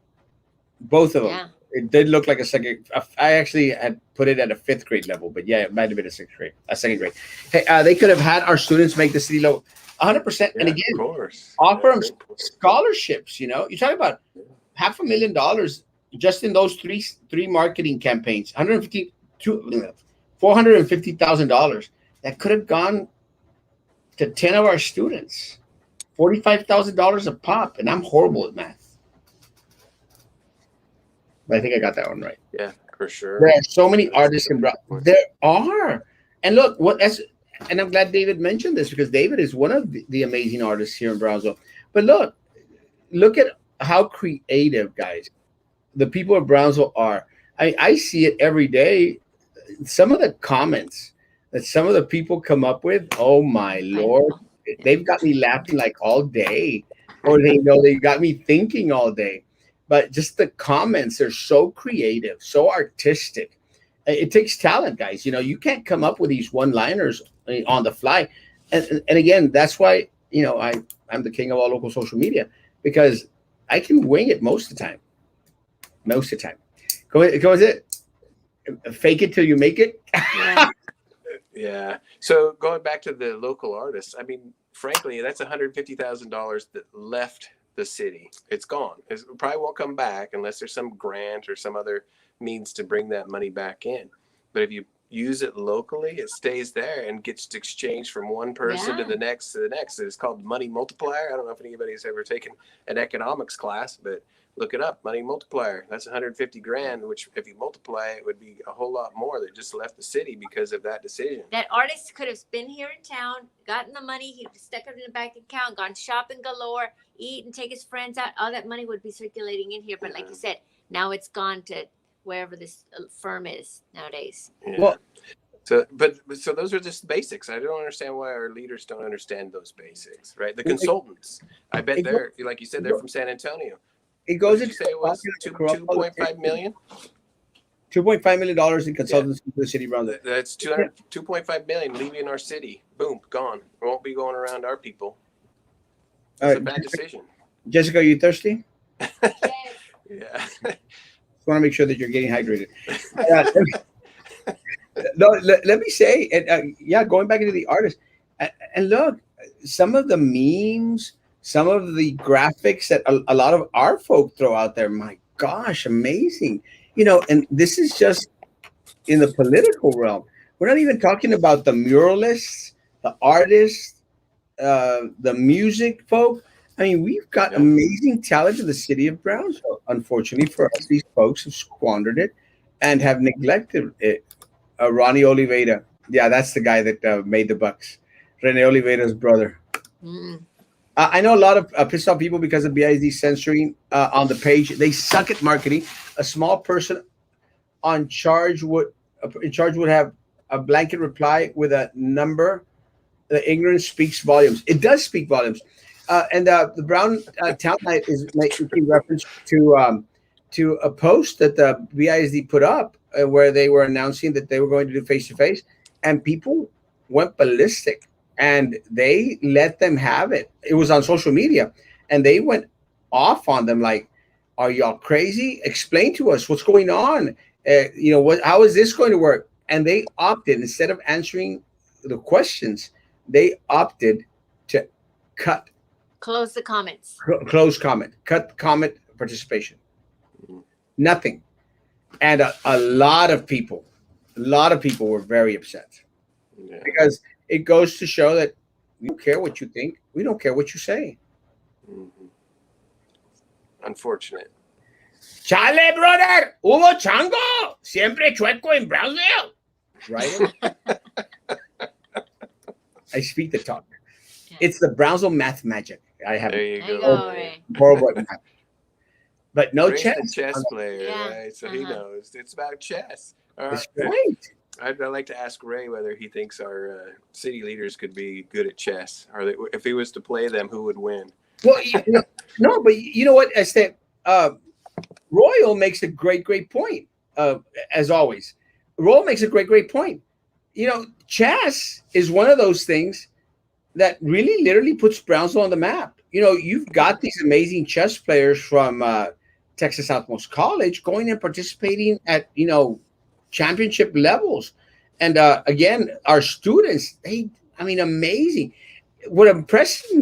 A: Both of them.
C: Yeah.
A: It did look like a second. I actually had put it at a fifth grade level, but yeah, it might have been a second grade. Hey, they could have had our students make the city logo 100%. And
B: Yeah,
A: again,
B: of course.
A: offer
B: Yeah,
A: them
B: great point.
A: scholarships. You talk about $500,000 just in those three marketing campaigns. $450,000 that could have gone to 10 of our students. $45,000 a pop, and I'm horrible at math. But I think I got that one right.
B: Yeah, for sure.
A: There are so many
B: That's
A: artists in
B: a
A: Brownsville.
B: good point.
A: There are. And look, and I'm glad David mentioned this because David is one of the amazing artists here in Brownsville. But look at how creative, guys, the people of Brownsville are. I see it every day. Some of the comments that some of the people come up with, oh my Lord, they've got me laughing like all day, or they got me thinking all day. But just the comments are so creative, so artistic. It takes talent, guys. You can't come up with these one-liners on the fly. And again, that's why I'm the king of all local social media, because I can wing it most of the time. Most of the time. Go is it? Fake it till you make it.
C: Yeah.
B: Yeah. So going back to the local artists, I mean, frankly, that's $150,000 that left the city. It's gone. It probably won't come back unless there's some grant or some other means to bring that money back in. But if you use it locally, it stays there and gets exchanged from one person to
C: Yeah.
B: the next to the next. It's called money multiplier. I don't know if anybody's ever taken an economics class, but look it up. Money multiplier. That's 150 grand, which if you multiply it would be a whole lot more that just left the city because of that decision.
C: That artist could have been here in town, gotten the money, he stuck it in the bank account, gone shopping galore, eat and take his friends out. All that money would be circulating in here. But like you said, now it's gone to wherever this firm is nowadays.
B: Yeah.
A: Well,
B: So those are just basics. I don't understand why our leaders don't understand those basics, right? The consultants, I bet they're, like you said, they're from San Antonio.
A: it
B: What
A: goes
B: did you
A: into
B: say it was? 2.5 million?
A: $2.5 million in consultants to the city of Brownsville.
B: That's 2.5 million leaving our city. Boom, gone. It won't be going around our people. That's a bad decision.
A: Jessica, are you thirsty?
B: Yeah.
A: Just want to make sure that you're getting hydrated. Let me say, going back into the artists, and look, some of the memes, some of the graphics that a lot of our folk throw out there, my gosh, amazing. And this is just in the political realm. We're not even talking about the muralists, the artists, the music folk. I mean, we've got amazing talent in the city of Brownsville. Unfortunately for us, these folks have squandered it and have neglected it. Ronnie Oliveira. Yeah, that's the guy that made the Bucks. Rene Oliveira's brother. I know a lot of pissed off people because of BISD censoring on the page. They suck at marketing. A small person on charge would in charge would have a blanket reply with a number. The ignorance speaks volumes. It does speak volumes. And the Brown Town Night is making reference to a post that the BISD put up where they were announcing that they were going to do face to face, and people went ballistic and they let them have it. It was on social media, and they went off on them like, "Are y'all crazy? Explain to us what's going on. What? How is this going to work?" And they opted, instead of answering the questions, they opted to cut
C: Close the comments.
A: close comment, cut comment participation, nothing. And a lot of people were very upset
B: Yeah.
A: because it goes to show that we don't care what you think, we don't care what you say.
B: Mm-hmm. Unfortunate.
A: Chale, brother, hubo chango, siempre chueco in Brownsville, right? I speak the talk.
C: Yeah.
A: It's the Brownsville math magic. I have
B: There you
C: There you
B: go.
C: go, Ray.
A: horrible at math, but no
B: Ray's
A: chess.
B: the chess player,
C: Yeah.
B: right? So he knows it's about chess.
A: That's right.
B: I'd like to ask Ray whether he thinks our city leaders could be good at chess, or if he was to play them, who would win?
A: Well, no, but you know what? I said, Royal makes a great point. As always, Royal makes a great point. Chess is one of those things that really, literally puts Brownsville on the map. You've got these amazing chess players from Texas Southmost College going and participating at championship levels, and again, our students, amazing. What impressed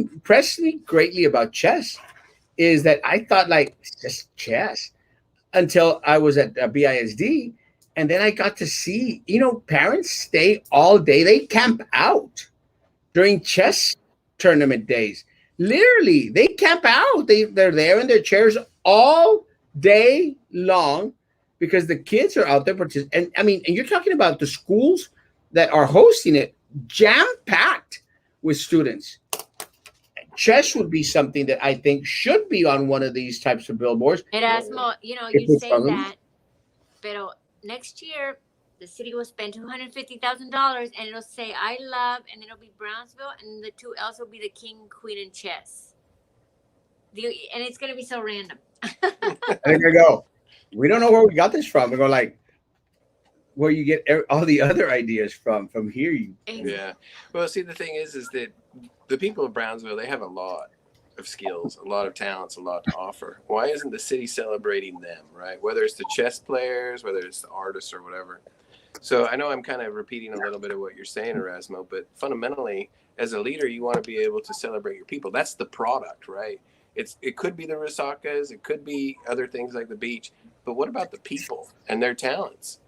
A: me greatly about chess is that I thought, like, it's just chess until I was at BISD, and then I got to see, parents stay all day. They camp out during chess tournament days. Literally, they camp out. They're there in their chairs all day long because the kids are out there participating. And you're talking about the schools that are hosting it, jam packed with students. Chess would be something that I think should be on one of these types of billboards.
C: Erasmo, you
A: If
C: say
A: it's on them.
C: that, but next year the city will spend $250,000, and it'll say "I love," and it'll be Brownsville, and the two else will be the king, queen, and chess. And it's gonna be so random.
A: There you go. We don't know where we got this from. We go like, where you get all the other ideas from here.
B: Yeah. Well, see, the thing is that the people of Brownsville, they have a lot of skills, a lot of talents, a lot to offer. Why isn't the city celebrating them, right? Whether it's the chess players, whether it's the artists or whatever. So I know I'm kind of repeating a little bit of what you're saying, Erasmo, but fundamentally, as a leader, you want to be able to celebrate your people. That's the product, right? It could be the Resakas, it could be other things like the beach, but what about the people and their talents?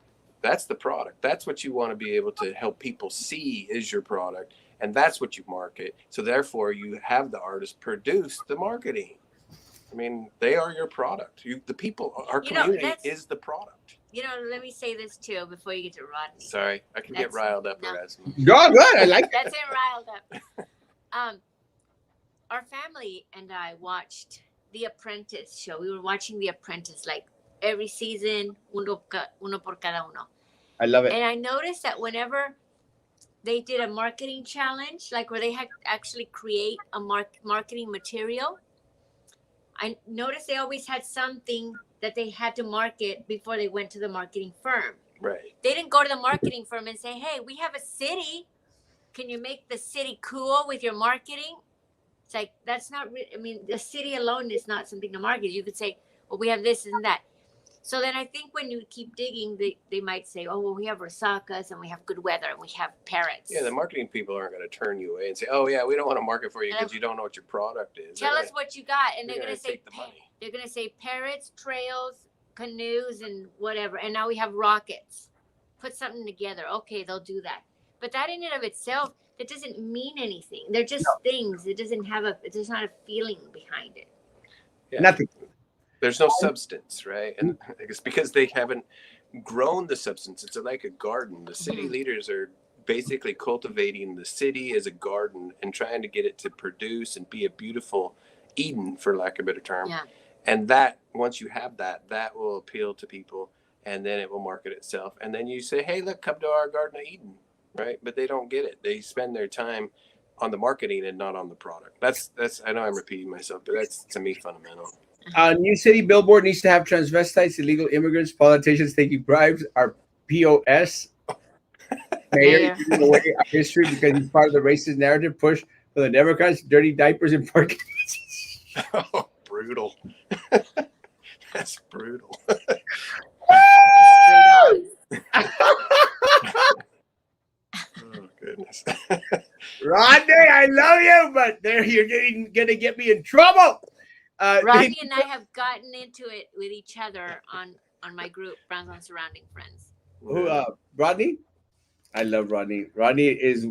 B: That's the product. That's what you want to be able to help people see is your product, and that's what you market. So therefore, you have the artist produce the marketing. I mean, they are your product. The people, our community is the product.
C: Let me say this too before you get to Rodney.
B: Sorry, I can get riled up,
C: no.
B: Erasmo.
A: Go good. I like that.
C: That's it, riled up. Our family and I watched The Apprentice show. We were watching The Apprentice like every season, uno por cada uno.
A: I love it.
C: And I noticed that whenever they did a marketing challenge, like where they had to actually create a marketing material, I noticed they always had something that they had to market before they went to the marketing firm.
B: Right.
C: They didn't go to the marketing firm and say, "Hey, we have a city. Can you make the city cool with your marketing?" It's like, that's not, the city alone is not something to market. You could say, well, we have this and that. So then I think when you keep digging, they might say, oh, well, we have Resakas and we have good weather and we have parrots.
B: Yeah, the marketing people aren't going to turn you away and say, oh, yeah, we don't want to market for you because you don't know what your product is.
C: Tell us what you got. And they're going to say,
B: take the money.
C: They're going to say parrots, trails, canoes, and whatever. And now we have rockets. Put something together. Okay, they'll do that. But that in and of itself, that doesn't mean anything. They're just things. There's not a feeling behind it.
B: Yeah.
A: Nothing.
B: There's no substance, right? And it's because they haven't grown the substance. It's like a garden. The city leaders are basically cultivating the city as a garden and trying to get it to produce and be a beautiful Eden, for lack of a better term.
C: Yeah.
B: And that, once you have that, that will appeal to people. and then it will market itself. And then you say, hey, look, come to our Garden of Eden, right? But they don't get it. They spend their time on the marketing and not on the product. That's. I know I'm repeating myself, but that's to me fundamental.
A: New City billboard needs to have transvestites, illegal immigrants, politicians taking bribes. Our POS mayor
C: Mayor.
A: giving away our history because he's part of the racist narrative push for the Democrats. Dirty diapers in parking.
B: Oh, brutal. That's brutal. Oh goodness.
A: Rodney, I love you, but there you're gonna get me in trouble.
C: Rodney and I have gotten into it with each other on my group, Browns on Surrounding Friends.
A: Who? Rodney. I love Rodney. Rodney is.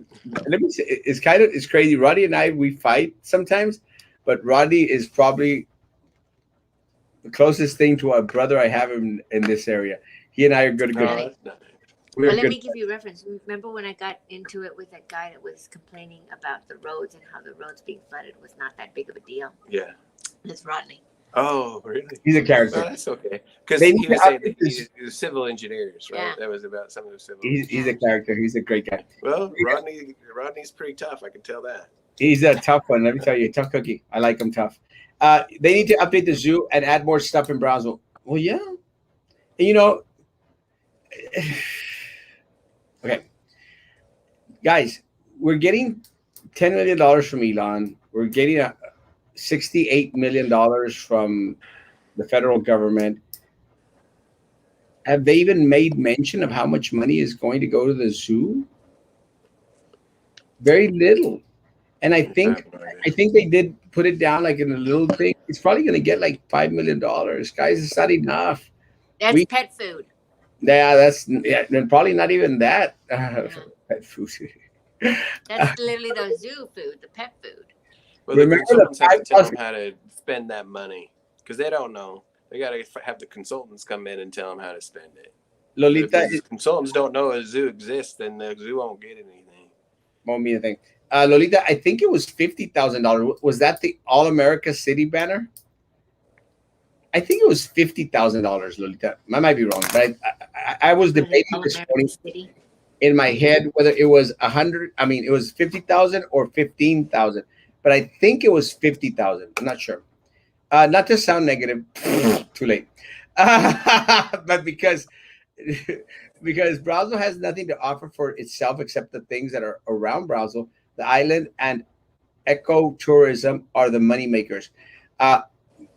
A: Let me say, it's crazy. Rodney and I we fight sometimes, but Rodney is probably the closest thing to a brother I have in this area. He and I are good.
B: Oh,
A: We're
C: But let
A: good.
C: me give you a reference. Remember when I got into it with that guy that was complaining about the roads and how the roads being flooded was not that big of a deal?
B: yeah.
C: It's Rodney.
B: Oh, really?
A: He's a character.
B: Well, that's okay. Because
A: They
B: he
A: need
B: was
A: to
B: saying
A: update
B: that
A: this.
B: he was civil engineers, right?
C: Yeah.
B: That was about some of the civil.
A: He's a character. He's a great guy.
B: Well, Rodney's pretty tough. I can tell that.
A: He's a tough one. Let me tell you, tough cookie. I like him tough. They need to update the zoo and add more stuff in Brownsville. Well, yeah. And, you know, okay, guys, we're getting $10 million from Elon. We're getting $68 million from the federal government. Have they even made mention of how much money is going to go to the zoo? Very little. And I think they did put it down like in a little thing. It's probably going to get like $5 million, guys. It's not enough.
C: That's pet food.
A: Yeah, and probably not even that. Pet food.
C: That's literally the zoo food, the pet food.
B: Well, the
A: Remember
B: consultants have to tell
A: 5,000
B: them how to spend that money because they don't know. They got to have the consultants come in and tell them how to spend it.
A: Lolita,
B: If the consultants don't know a zoo exists, then the zoo won't get anything.
A: won't mean a thing. Lolita, I think it was $50,000. Was that the All America City banner? I think it was $50,000, Lolita. I might be wrong, but I was debating this morning in my head whether it was 100. I mean, it was 50,000 or 15,000, but I think it was 50,000. I'm not sure. Not to sound negative, too late, but because Brownsville has nothing to offer for itself except the things that are around Brownsville, the island, and ecotourism are the money makers.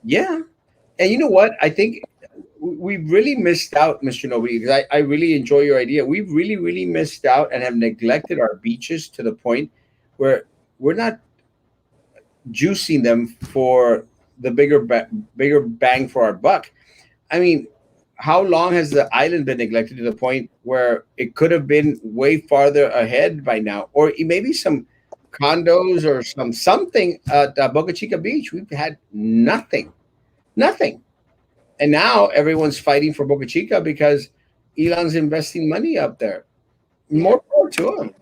A: Yeah. And you know what? I think we really missed out, Mr. Nobi, because I really enjoy your idea. We've really, really missed out and have neglected our beaches to the point where we're not juicing them for the bigger bang for our buck. I mean, how long has the island been neglected to the point where it could have been way farther ahead by now, or maybe some condos or something at Boca Chica Beach? We've had nothing. And now everyone's fighting for Boca Chica because Elon's investing money up there. More power to him.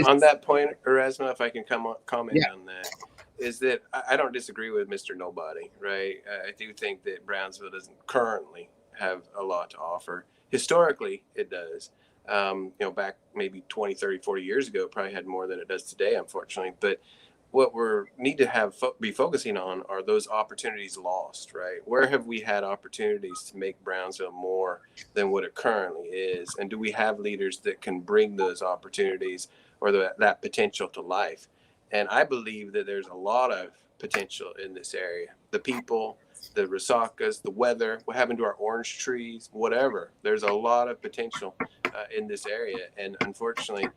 B: On that point, Erasmo, if I can comment on that, is that I don't disagree with Mr. Nobody, right? I do think that Brownsville doesn't currently have a lot to offer. Historically, it does. Back maybe 20, 30, 40 years ago, it probably had more than it does today, unfortunately. But what we need to be focusing on are those opportunities lost, right? Where have we had opportunities to make Brownsville more than what it currently is? And do we have leaders that can bring those opportunities or that potential to life? And I believe that there's a lot of potential in this area. The people, the resakas, the weather, what happened to our orange trees, whatever. There's a lot of potential in this area. And unfortunately,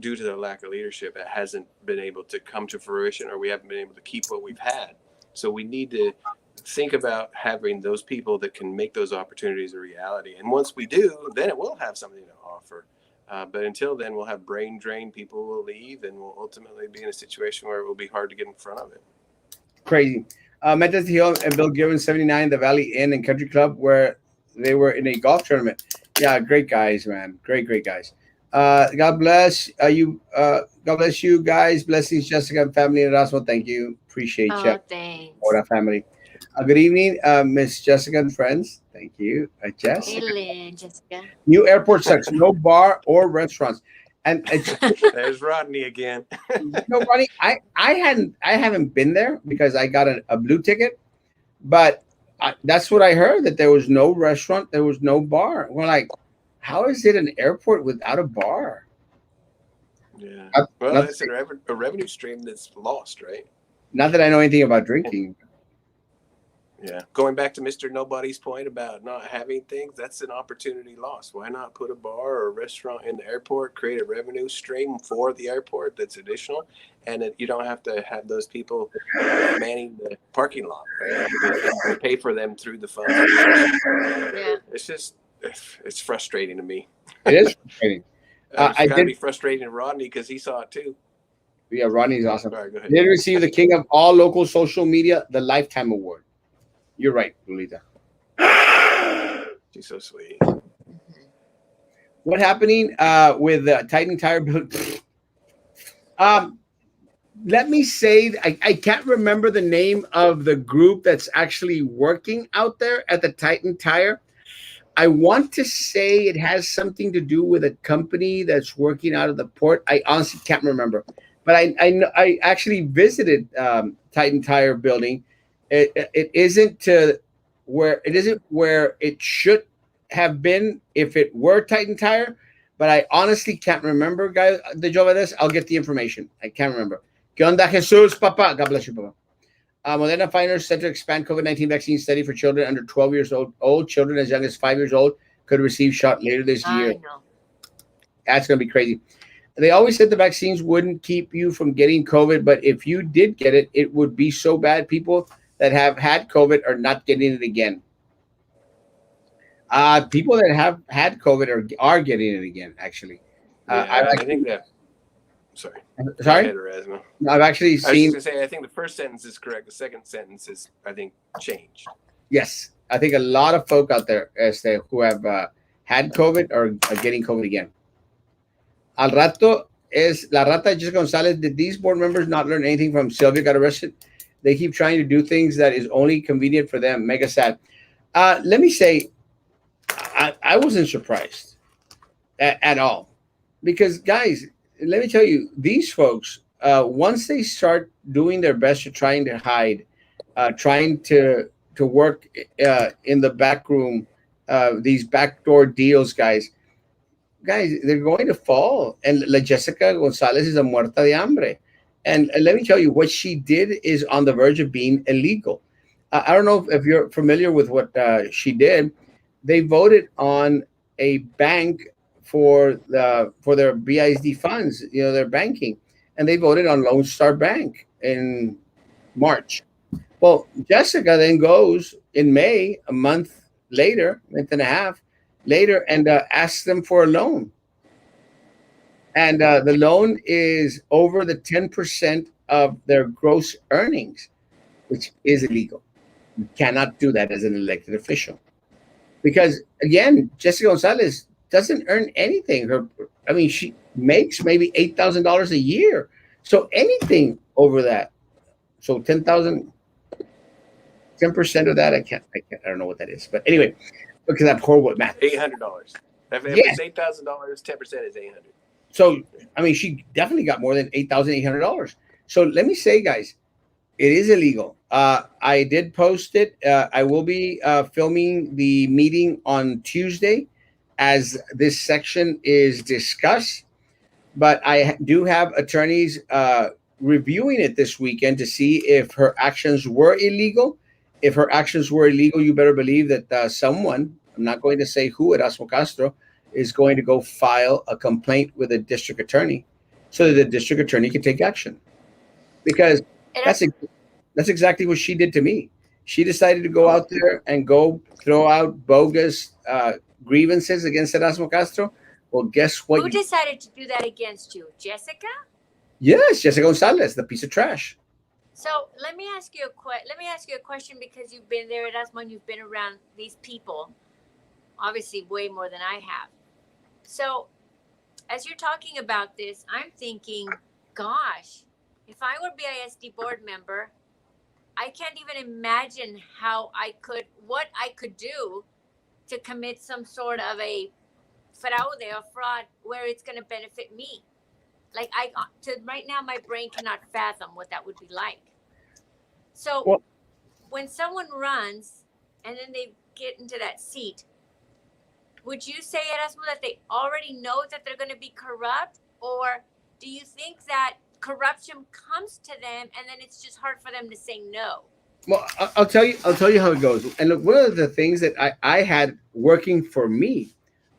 B: due to the lack of leadership, it hasn't been able to come to fruition, or we haven't been able to keep what we've had. So we need to think about having those people that can make those opportunities a reality. And once we do, then it will have something to offer. But until then, we'll have brain drain. People will leave, and we'll ultimately be in a situation where it will be hard to get in front of it.
A: Crazy. Metas Hill and Bill Gibbons, 79, the Valley Inn and Country Club, where they were in a golf tournament. Yeah, great guys, man. Great guys. God bless you. God bless you guys. Blessings, Jessica and family in Erasmo. Thank you. Appreciate you.
C: Thanks.
A: For that family. Good evening, Miss Jessica and friends. Thank you,
C: Hey,
A: Jess.
C: Lynn, Jessica.
A: New airport sucks. No bar or restaurants, and it's
B: There's Rodney again.
A: Ronnie. I haven't been there because I got a blue ticket, but that's what I heard, that there was no restaurant, there was no bar. We're like, how is it an airport without a bar?
B: Yeah.
A: Not,
B: Well,
A: not,
B: that's a revenue stream that's lost, right?
A: not that I know anything about drinking.
B: Yeah. Going back to Mr. Nobody's point about not having things, that's an opportunity lost. Why not put a bar or a restaurant in the airport, create a revenue stream for the airport that's additional, and you don't have to have those people manning the parking lot, right? You pay for them through the funds of the restaurant.
C: Yeah.
B: It's just, it's frustrating to me.
A: It is frustrating.
B: It's
A: I
B: got to
A: did.
B: be frustrating to Rodney because he saw it too.
A: Yeah, Rodney's awesome.
B: All right, go ahead.
A: Did receive the king of all local social media, the Lifetime Award. You're right, Lolita.
B: She's so sweet.
A: What happening with the Titan Tire build? um, Let me say, I can't remember the name of the group that's actually working out there at the Titan Tire. I want to say it has something to do with a company that's working out of the port. I honestly can't remember, but I actually visited Titan Tire building. It isn't to where it isn't where it should have been if it were Titan Tire, but I honestly can't remember, guys. The job of this, I'll get the information. I can't remember. ¿Qué onda, Jesús, Papa? God bless you, Papa. Moderna Pfizer set to expand COVID-19 vaccine study for children under 12 years old. Children as young as 5 years old could receive shot later this year.
C: I know.
A: That's going to be crazy. They always said the vaccines wouldn't keep you from getting COVID, but if you did get it, it would be so bad. People that have had COVID are not getting it again. People that have had COVID are getting it again, actually.
B: Yeah, I think that. Sorry.
A: Sorry?
B: Go ahead, Erasmo.
A: I've actually
B: I was
A: seen.
B: just going to say, I think the first sentence is correct. The second sentence is, I think, changed.
A: Yes, I think a lot of folk out there who have had COVID are getting COVID again. Al rato es la rata Jessica Gonzalez. Did these board members not learn anything from Sylvia got arrested? They keep trying to do things that is only convenient for them. Mega sad. Let me say, I wasn't surprised at all, because guys, let me tell you, these folks, once they start doing their best to trying to hide, trying to work in the back room, these backdoor deals, guys, they're going to fall. And La Jessica Gonzalez is a muerta de hambre. And let me tell you, what she did is on the verge of being illegal. I don't know if you're familiar with what she did. They voted on a bank for their BISD funds, their banking, and they voted on Lone Star Bank in March. Well, Jessica then goes in May, a month later, month and a half later, and asks them for a loan. And the loan is over the 10% of their gross earnings, which is illegal. You cannot do that as an elected official. Because, again, Jessica Gonzalez doesn't earn anything. She makes maybe $8,000 a year. So anything over that. So 10% of that, I don't know what that is. But anyway, because I'm horrible at math.
B: $800. If it's $8,000, 10% is $800.
A: So, she definitely got more than $8,800. So let me say, guys, it is illegal. I did post it. I will be filming the meeting on Tuesday as this section is discussed. But I do have attorneys reviewing it this weekend to see if her actions were illegal. If her actions were illegal, you better believe that someone, I'm not going to say who, Erasmo Castro, is going to go file a complaint with a district attorney so that the district attorney can take action. Because that's exactly what she did to me. She decided to go out there and go throw out bogus grievances against Erasmo Castro. Well, guess what?
C: Who decided to do that against you? Jessica?
A: Yes, Jessica Gonzalez, the piece of trash.
C: So let me ask you a question, because you've been there at Erasmo and you've been around these people, obviously way more than I have. So as you're talking about this, I'm thinking, gosh, if I were BISD board member, I can't even imagine what I could do to commit some sort of a fraude or fraud where it's going to benefit me. Like right now, my brain cannot fathom what that would be like. So
A: Well,
C: when someone runs and then they get into that seat, would you say, Erasmo, that they already know that they're going to be corrupt, or do you think that corruption comes to them and then it's just hard for them to say no?
A: well, I'll tell you. I'll tell you how it goes. And look, one of the things that I had working for me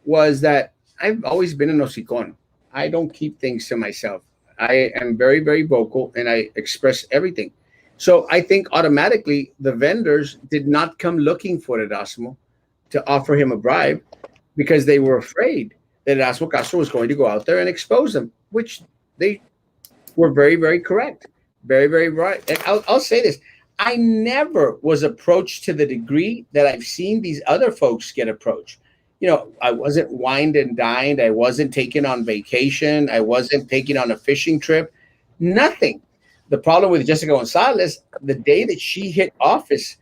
A: was that I've always been an hocicón. I don't keep things to myself. I am very, very vocal, and I express everything. So I think automatically the vendors did not come looking for Erasmo to offer him a bribe because they were afraid that Erasmo Castro was going to go out there and expose them, which they were very, very correct. Very, very right. And I'll say this. I never was approached to the degree that I've seen these other folks get approached. I wasn't wined and dined. I wasn't taken on vacation. I wasn't taken on a fishing trip. Nothing. The problem with Jessica Gonzalez, the day that she hit office,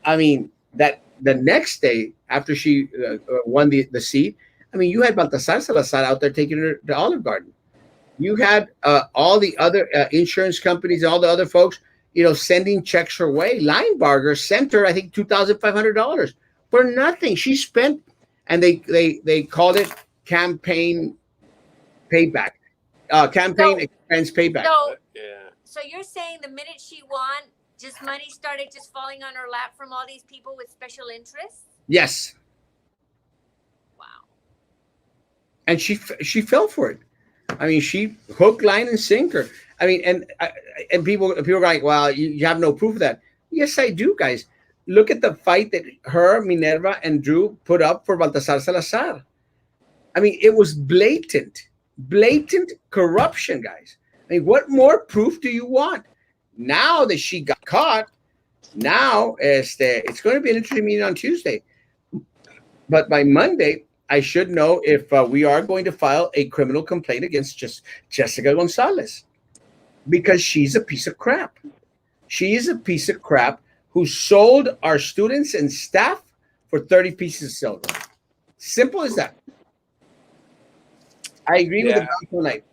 A: I mean, that the next day after she won the seat, I mean, you had Baltasar Salazar out there taking her to Olive Garden. You had all the other insurance companies, all the other folks, sending checks her way. Linebarger sent her, I think, $2,500 for nothing. She spent, and they called it campaign payback, campaign expense payback.
C: So you're saying the minute she won, just money started just falling on her lap from all these people with special interests?
A: Yes.
C: Wow.
A: And she fell for it. I mean, she hook, line, and sinker. I mean, and people are like, well, you have no proof of that. Yes, I do, guys. Look at the fight that her, Minerva, and Drew put up for Baltasar Salazar. I mean, it was blatant corruption, guys. I mean, what more proof do you want? Now that she got caught, now it's going to be an interesting meeting on Tuesday. But by Monday, I should know if we are going to file a criminal complaint against Jessica Gonzalez, because she's a piece of crap. She is a piece of crap who sold our students and staff for 30 pieces of silver. Simple as that. I agree with the tonight.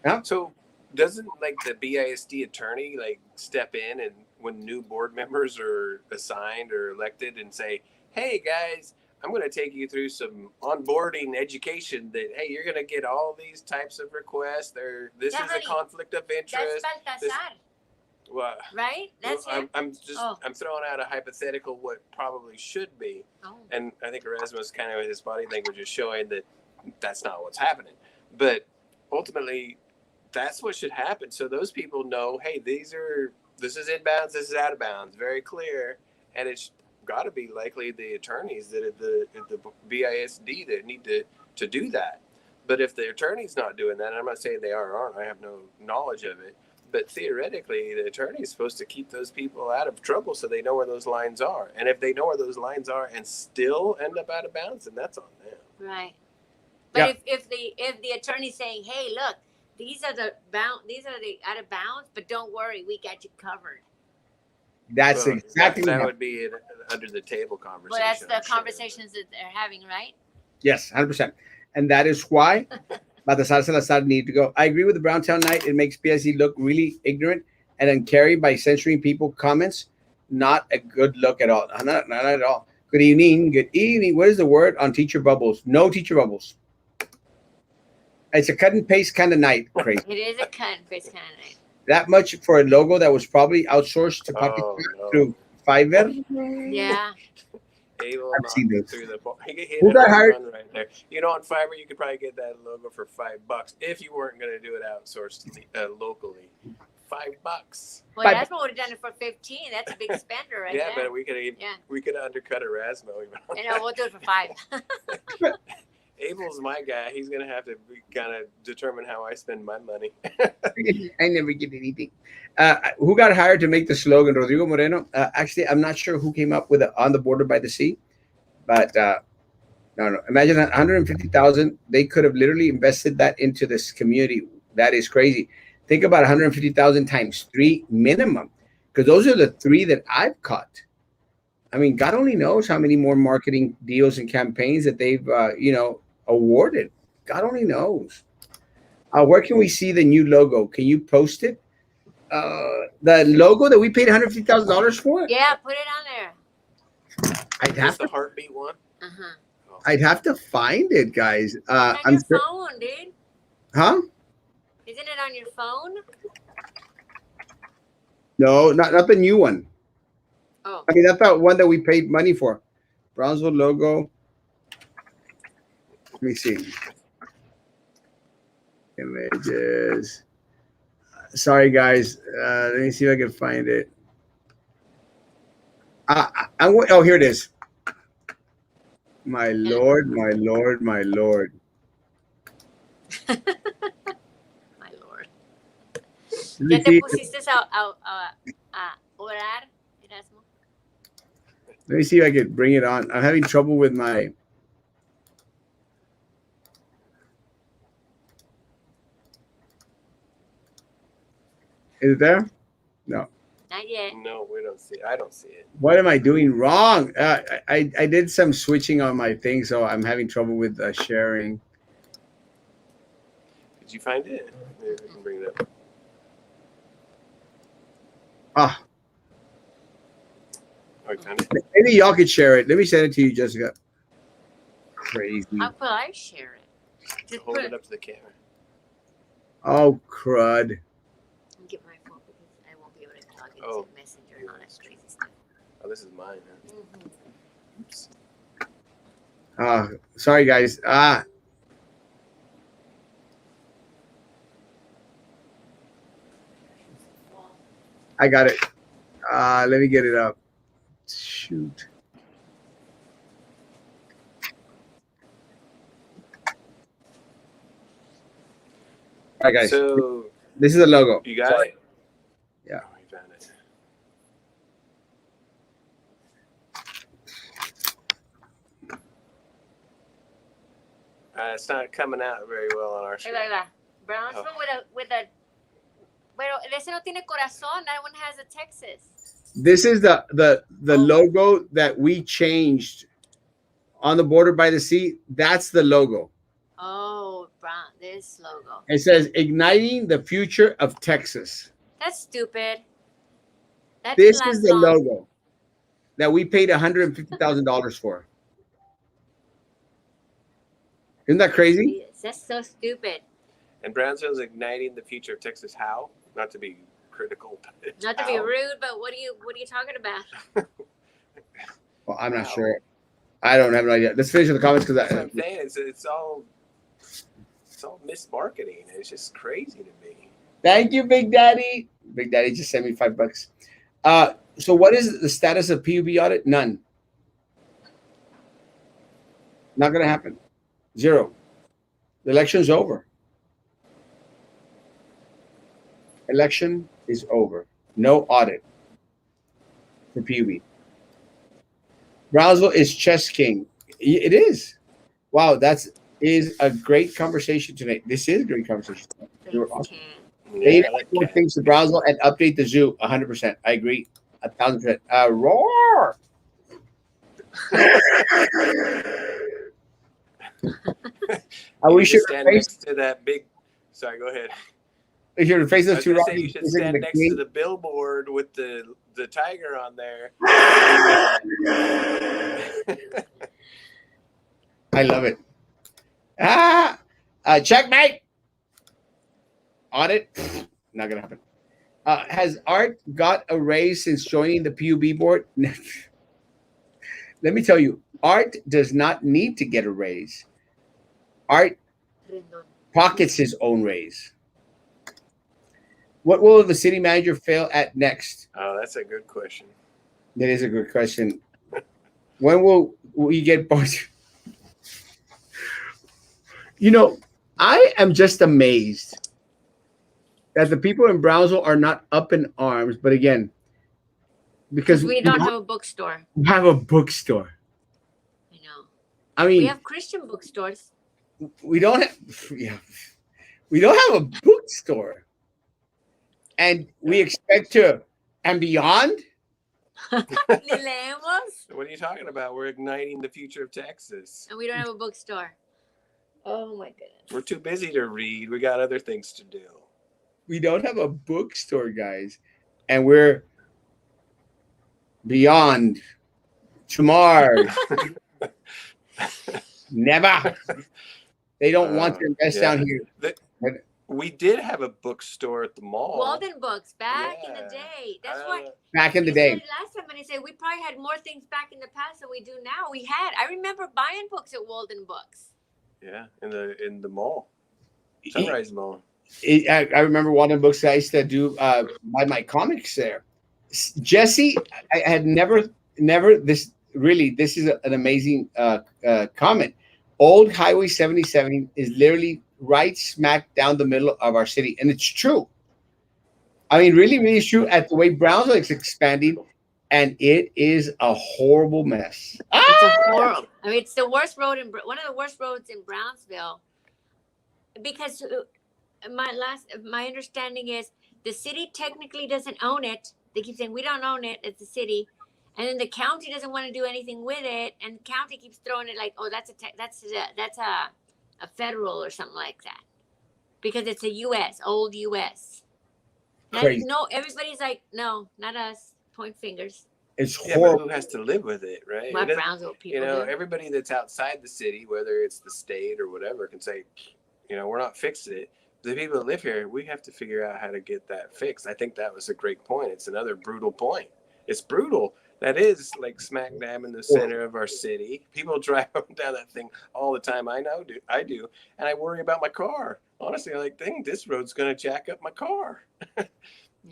B: Yeah? So doesn't the BISD attorney step in and when new board members are assigned or elected and say, hey guys, I'm going to take you through some onboarding education that, hey, you're going to get all these types of requests. This is a conflict of interest.
C: That's Baltasar.
B: Well,
C: right? That's it.
B: I'm throwing out a hypothetical what probably should be. Oh. And I think Erasmus kind of his body language is showing that that's not what's happening. But ultimately, that's what should happen. So those people know, hey, this is inbounds, this is out of bounds, very clear. And it's got to be likely the attorneys that at the BISD that need to do that. But if the attorney's not doing that, and I'm not saying they are or aren't, I have no knowledge of it, but theoretically, the attorney is supposed to keep those people out of trouble so they know where those lines are. And if they know where those lines are and still end up out of bounds, then that's on them.
C: Right. But if the attorney's saying, hey, look, these are the out of bounds, but don't worry, we got you covered.
A: That's exactly
B: that would be an under the table conversation.
C: Well, that's the conversations that they're having, right?
A: Yes, 100%. And that is why Baltasar Salazar need to go. I agree with the Browntown Night. It makes PSC look really ignorant and uncaring by censoring people comments. Not a good look at all. Not at all. Good evening. Good evening. What is the word on teacher bubbles? No teacher bubbles. It's a cut and paste kind of night. Crazy.
C: It is a cut and paste kind of night.
A: That much for a logo that was probably outsourced to Pakistan through Fiverr.
C: Yeah.
A: I've seen this.
B: Who got hired? Right there. On Fiverr, you could probably get that logo for $5 if you weren't going to do it outsourced locally. $5.
C: Well, Erasmo would have done it for 15. That's a big spender, right?
B: Yeah, but we could undercut Erasmo.
C: We'll do it for 5.
B: Abel's my guy. He's going to have to kind of determine how I spend my money.
A: I never get anything. Who got hired to make the slogan? Rodrigo Moreno. Actually, I'm not sure who came up with it, On the Border by the Sea. But no. Imagine 150,000. They could have literally invested that into this community. That is crazy. Think about 150,000 times 3 minimum. because those are the three that I've caught. I mean, God only knows how many more marketing deals and campaigns that they've, awarded. God only knows. Where can we see the new logo? Can you post it? The logo that we paid $150,000 for?
C: Yeah, put it on there.
A: I'd
B: Is this
A: have
B: the
A: to,
B: heartbeat one?
C: Uh-huh.
B: Oh.
A: I'd have to find it, guys.
C: It's on
A: I'm
C: your
A: sure.
C: phone, dude.
A: Huh?
C: Isn't it on your phone?
A: No, not the new one.
C: Oh.
A: I mean, that's the one that we paid money for. Brownsville logo. Let me see. Images. Sorry, guys. Let me see if I can find it. Oh, here it is. My Lord, my Lord, my Lord.
C: My Lord.
A: Let me
C: ¿Ya te
A: see.
C: pusiste a orar, Erasmo?
A: Let me see if I can bring it on. I'm having trouble with my. Is it there? No.
C: Not yet.
B: No, we don't see it. I don't see it.
A: What am I doing wrong? I did some switching on my thing, so I'm having trouble with sharing.
B: Did you find it? Maybe we can bring it up.
A: Ah,
B: Oh, you found it?
A: maybe y'all could share it. Let me send it to you, Jessica. Crazy.
C: How could I share it? Just
B: Hold
C: put
B: it up to the camera.
A: Oh, crud.
C: Get my phone because I won't be able to log into
B: Oh.
C: Messenger and all that crazy stuff.
B: Oh, this is mine. Huh?
C: Mm-hmm.
B: Oops.
A: Sorry, guys. I got it. Let me get it up. Shoot. All right, guys.
B: So
A: This is the logo.
B: you got
A: Sorry.
B: it?
A: Yeah.
B: Oh, you found it. It's not coming out very well on our screen.
C: Ahí va. Brownsville with a. Pero ese no tiene corazón. That one has a Texas.
A: This is the logo that we changed on the border by the sea. That's the logo.
C: Oh, this logo.
A: It says igniting the future of Texas.
C: That's stupid. That
A: This
C: didn't
A: is
C: last
A: the
C: long.
A: logo that we paid $150,000 for. Isn't that crazy?
C: That's so stupid.
B: And Brownsville's igniting the future of Texas. How? Not to be critical. But
C: Not to be rude, but what are you talking about?
A: Well, I'm not sure. I don't have an idea. Let's finish with the comments
B: That's what
A: because
B: I'm saying. It's all mismarketing. It's just crazy to me.
A: thank you, Big Daddy. Big Daddy just sent me $5. So what is the status of PUB audit? None. Not going to happen. Zero. The election's over. Election is over. No audit for PUB. Brownsville is chess king. It is. Wow, is a great conversation tonight. This is a great conversation. You were awesome. They need
B: like
A: more things to Brownsville and update the zoo. 100%. I agree. 1,000%. Roar.
B: We should stand next to that big. Sorry, go ahead.
A: We should face those two.
B: You should stand next to the billboard with the tiger on there.
A: I love it. Checkmate. Audit. Not gonna happen. Has Art got a raise since joining the PUB board? Let me tell you, Art does not need to get a raise. Art pockets his own raise. What will the city manager fail at next?
B: Oh, that's a good question.
A: That is a good question. When will we get both? You know, I am just amazed that the people in Brownsville are not up in arms. But again, because
C: we don't have a bookstore.
A: We have a bookstore.
C: I know.
A: I mean,
C: we have Christian bookstores.
A: We don't have. Yeah, we don't have a bookstore, and we expect to and beyond.
C: Ni leemos.
B: What are you talking about? We're igniting the future of Texas.
C: And we don't have a bookstore. Oh my goodness.
B: We're too busy to read. We got other things to do.
A: We don't have a bookstore, guys, and we're beyond to Mars. Never. They don't want to invest down here.
B: We did have a bookstore at the mall.
C: Walden Books back in the day. That's why.
A: Back in the day.
C: Last time, and they said we probably had more things back in the past than we do now. We had. I remember buying books at Walden Books.
B: Yeah, in the mall, Sunrise Mall.
A: I remember Walden Books. I used to do buy my comics there. Jesse, I had never. This is an amazing comment. Old Highway 77 is literally right smack down the middle of our city, and it's true. I mean, really, really true. At the way Brownsville is expanding, and it is a horrible mess.
C: It's a horrible. I mean, it's the worst road one of the worst roads in Brownsville, because my understanding is the city technically doesn't own it. They keep saying we don't own it. It's the city. And then the county doesn't want to do anything with it, and the county keeps throwing it like, "Oh, that's a federal or something like that," because it's a U.S. old U.S. No, everybody's like, "No, not us." Point fingers.
A: It's
B: horrible. But who has to live with it, right?
C: My Brownsville people.
B: You know, everybody that's outside the city, whether it's the state or whatever, can say, we're not fixing it. The people that live here, we have to figure out how to get that fixed. I think that was a great point. It's another brutal point. It's brutal. That is like smack dab in the center of our city. People drive up and down that thing all the time. I do. And I worry about my car. Honestly, I think this road's going to jack up my car.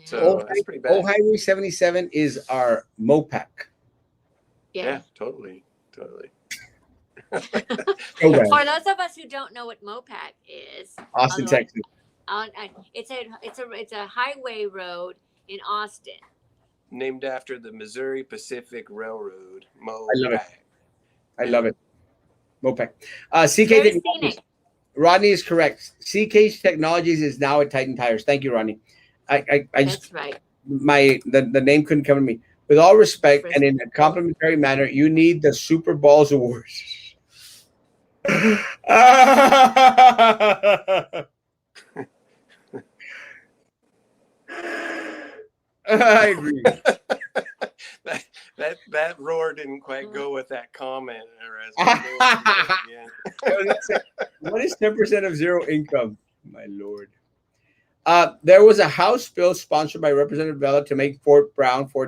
B: So that's pretty bad.
A: Old Highway 77 is our MOPAC.
C: Yeah,
B: totally.
C: For those of us who don't know what MOPAC is,
A: Austin, Texas.
C: It's a highway road in Austin.
B: Named after the Missouri Pacific Railroad.
A: I love it. MOPAC. CK Rodney is correct. CK Technologies is now at Titan Tires. Thank you, Rodney.
C: That's right.
A: The name couldn't come to me. With all respect and in a complimentary manner, you need the Super Balls Awards. I agree.
B: that roar didn't quite go with that comment.
A: What is 10% of zero income? My Lord. There was a House bill sponsored by Representative Vela to make Fort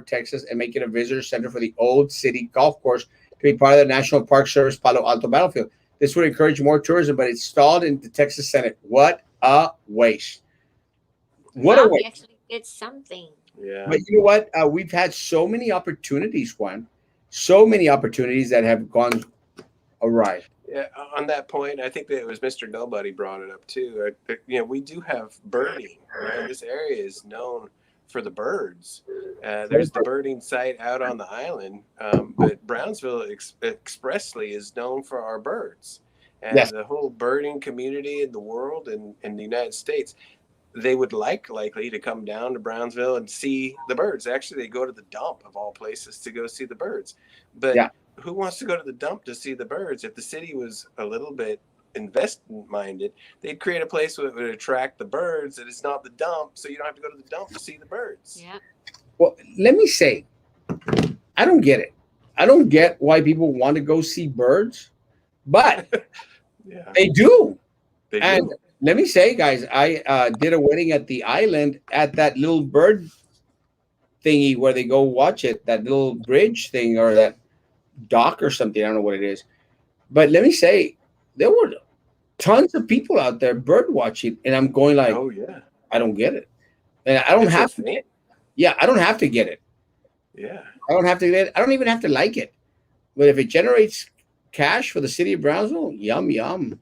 A: Texas, and make it a visitor center for the Old City Golf Course to be part of the National Park Service Palo Alto Battlefield. This would encourage more tourism, but it stalled in the Texas Senate. What a waste. What a waste.
C: Actually, it's something.
B: Yeah.
A: But you know what? We've had so many opportunities, Juan. So many opportunities that have gone awry.
B: Yeah, on that point, I think that it was Mr. Nobody brought it up too. We do have birding. Right? This area is known for the birds. There's the birding site out on the island, but Brownsville expressly is known for our birds. And the whole birding community in the world and in the United States, they would likely to come down to Brownsville and see the birds. Actually, they go to the dump of all places to go see the birds. But who wants to go to the dump to see the birds? If the city was a little bit investment minded, they'd create a place that would attract the birds, and it's not the dump, so you don't have to go to the dump to see the birds.
C: Yeah.
A: Well, let me say, I don't get it. I don't get why people want to go see birds, but they do. And let me say, guys, I did a wedding at the island at that little bird thingy where they go watch it, that little bridge thing or that dock or something. I don't know what it is. But let me say, there were tons of people out there bird watching, and I'm going like,
B: oh yeah,
A: I don't get it. And I don't have to. I don't have to get it.
B: Yeah.
A: I don't have to get it. I don't even have to like it. But if it generates cash for the city of Brownsville, yum, yum.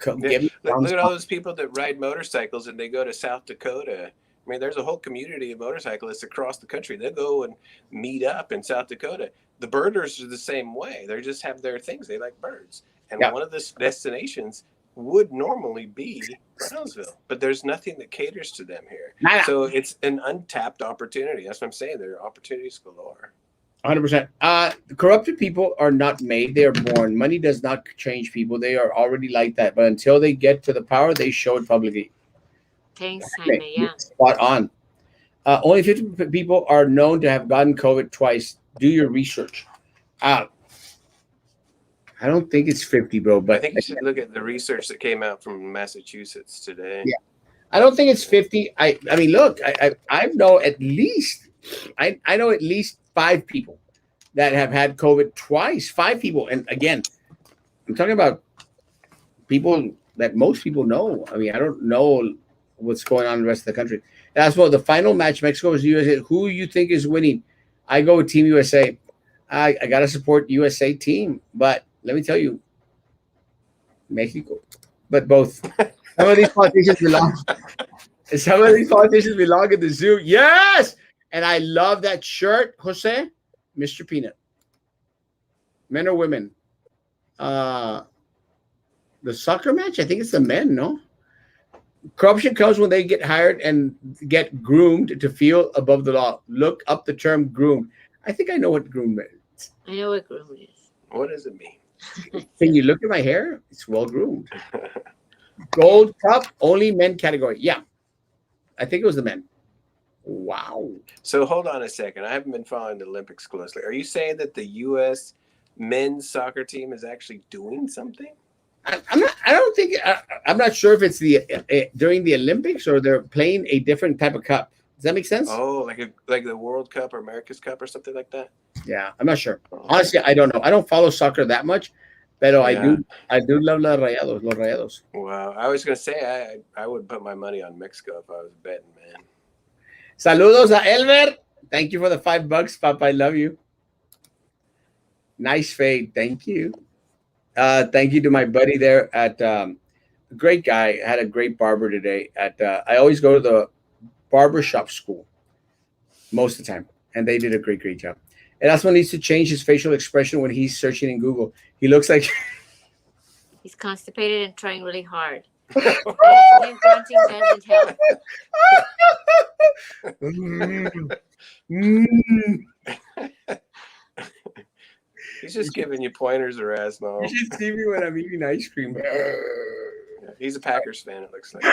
B: Look at all those people that ride motorcycles and they go to South Dakota. I mean, there's a whole community of motorcyclists across the country. They go and meet up in South Dakota. The birders are the same way. They just have their things. They like birds. And one of the destinations would normally be Brownsville, but there's nothing that caters to them here.
A: Nada.
B: So it's an untapped opportunity. That's what I'm saying. There are opportunities galore.
A: 100%. Corrupted people are not made; they are born. Money does not change people; they are already like that. But until they get to the power, they show it publicly.
C: Thanks, Jaime. Yeah.
A: Spot on. Only 50 people are known to have gotten COVID twice. Do your research. Uh, I don't think it's 50, bro.
B: I
A: But
B: think you should look at the research that came out from Massachusetts today.
A: yeah, I don't think it's 50. I mean, look, I know at least I know at least 5 people that have had COVID twice. 5 people, and again, I'm talking about people that most people know. I mean, I don't know what's going on in the rest of the country. And as well, the final match, Mexico versus USA. Who you think is winning? I go with Team USA. I gotta support USA team, but let me tell you, Mexico. But both. Some of these politicians belong. Some of these politicians belong in the zoo. Yes, and I love that shirt, Jose, Mr. Peanut. Men or women? The soccer match. I think it's the men. No. Corruption comes when they get hired and get groomed to feel above the law. Look up the term groomed. I think I know what groomed means.
C: I know what groom is.
B: What does it mean?
A: Can you look at my hair? It's well groomed. Gold cup, only men category. Yeah. I think it was the men. Wow.
B: So hold on a second. I haven't been following the Olympics closely. Are you saying that the U.S. men's soccer team is actually doing something?
A: I'm not. I don't think. I'm not sure if it's the during the Olympics or they're playing a different type of cup. Does that make sense?
B: Oh, like the World Cup or America's Cup or something like that?
A: Yeah, I'm not sure. Honestly, I don't know. I don't follow soccer that much, but I do. I do love los Rayados.
B: Wow. I was gonna say I would put my money on Mexico if I was betting, man.
A: Saludos a Elmer. Thank you for the $5, Papa. I love you. Nice fade. Thank you. Thank you to my buddy there at great guy. Had a great barber today. I always go to the barbershop school most of the time, and they did a great job. And that's when he needs to change his facial expression when he's searching in Google. He looks like
C: he's constipated and trying really hard. And grunting doesn't help.
B: He's just giving you pointers, Erasmo.
A: You should see me when I'm eating ice cream.
B: He's a Packers fan, it looks like.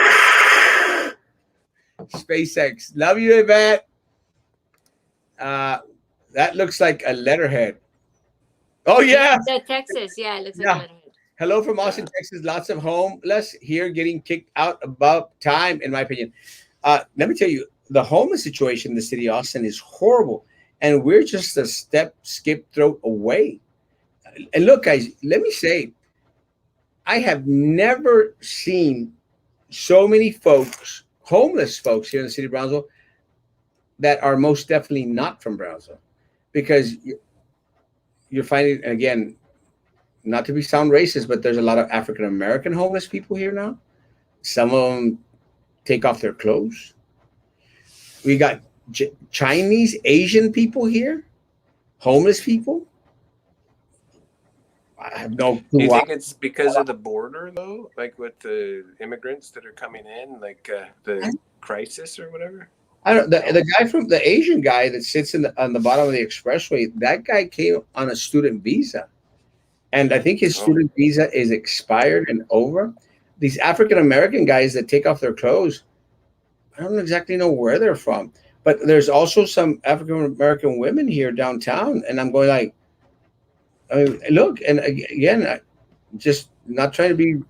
A: SpaceX. Love you, Yvette. That looks like a letterhead. Oh, yeah.
C: Texas. Yeah, it looks like a letterhead.
A: Hello from Austin, Texas. Lots of homeless here getting kicked out about time, in my opinion. Let me tell you, the homeless situation in the city of Austin is horrible. And we're just a skip throat away. And look, guys, let me say, I have never seen so many folks, homeless folks here in the city of Brownsville, that are most definitely not from Brownsville. Because you're finding, again, not to sound racist, but there's a lot of African-American homeless people here now. Some of them take off their clothes. We got Chinese, Asian people here, homeless people. I have no clue.
B: Do you think it's because of the border, though? Like with the immigrants that are coming in, like the crisis or whatever?
A: I don't. The guy from the Asian guy that sits on the bottom of the expressway, that guy came on a student visa. And I think his student visa is expired and over. These African-American guys that take off their clothes, I don't exactly know where they're from. But there's also some African-American women here downtown. And I'm going like, I mean, look, and again, I just not trying to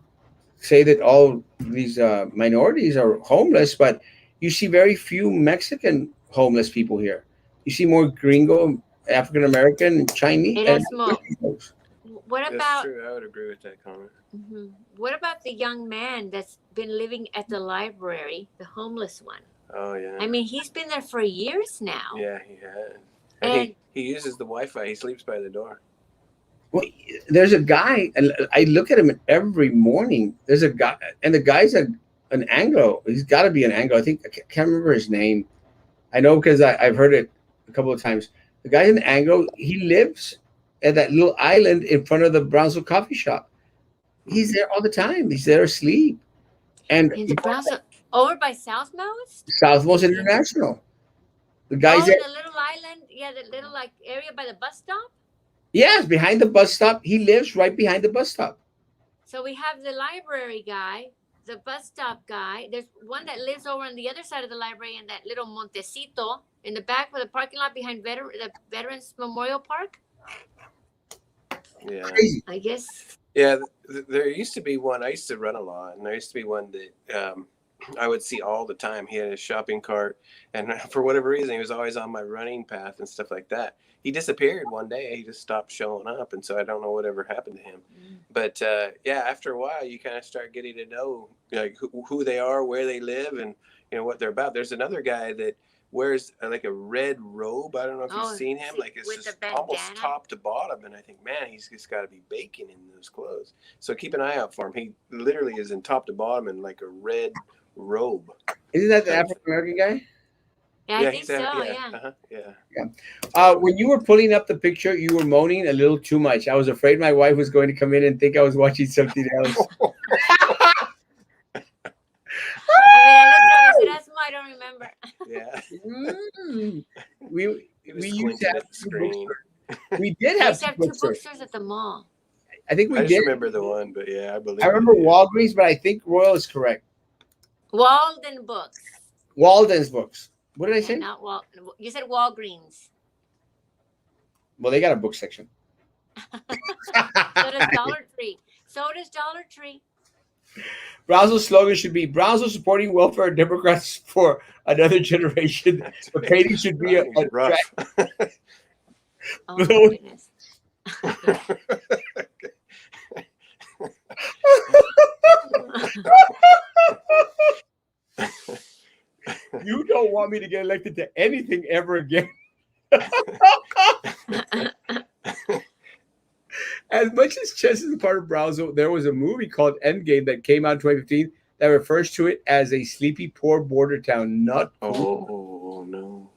A: say that all these minorities are homeless, but you see very few Mexican homeless people here. You see more gringo, African-American, Chinese.
C: Erasmo. What about?
B: That's true. I would agree with that comment.
C: Mm-hmm. What about the young man that's been living at the library, the homeless one?
B: Oh yeah.
C: I mean, he's been there for years now.
B: Yeah, he has. And he uses the Wi-Fi. He sleeps by the door.
A: Well, there's a guy, and I look at him every morning. There's a guy, and the guy's an Anglo. He's got to be an Anglo. I can't remember his name. I know because I've heard it a couple of times. The guy's an Anglo. He lives at that little island in front of the Brownsville coffee shop. He's there all the time. He's there asleep. And
C: In the Brownsville, over by Southmost.
A: Southmost International. The guy's
C: Oh,
A: there.
C: in the little island, yeah, the little like area by the bus stop.
A: Yes, behind the bus stop. He lives right behind the bus stop.
C: So we have the library guy, the bus stop guy. There's one that lives over on the other side of the library in that little Montecito in the back of the parking lot behind the Veterans Memorial Park.
B: Yeah.
A: Crazy.
C: I guess.
B: Yeah, there used to be one. I used to run a lot, and there used to be one that I would see all the time. He had a shopping cart, and for whatever reason, he was always on my running path and stuff like that. He disappeared one day. He just stopped showing up, and so I don't know whatever happened to him. But yeah, after a while, you kind of start getting to know like who they are, where they live, and what they're about. There's another guy that wears like a red robe. I don't know if you've seen him. Like it's just almost top to bottom, and I think, man, he's just got to be baking in those clothes. So keep an eye out for him. He literally is in top to bottom in like a red robe.
A: Isn't that the African American guy?
C: Yeah, I think so. Yeah.
B: Uh-huh, yeah.
A: When you were pulling up the picture, you were moaning a little too much. I was afraid my wife was going to come in and think I was watching something else.
C: Erasmo, I don't remember.
B: Yeah.
A: We used to have
B: two bookstores.
A: We did have
C: two bookstores at the mall.
A: I think we
B: I
A: did.
B: just remember the one, but yeah, I believe.
A: I remember Walgreens, but I think Royal is correct.
C: Walden Books.
A: Walden's Books. What did I say?
C: Not You said Walgreens.
A: Well, they got a book section.
C: So does Dollar Tree.
A: Brownsville's slogan should be Brownsville supporting welfare Democrats for another generation. The painting should be a
B: rough.
C: Oh my goodness.
A: You don't want me to get elected to anything ever again. As much as chess is a part of Brownsville, there was a movie called Endgame that came out in 2015 that refers to it as a sleepy, poor border town. Not
B: Oh, no.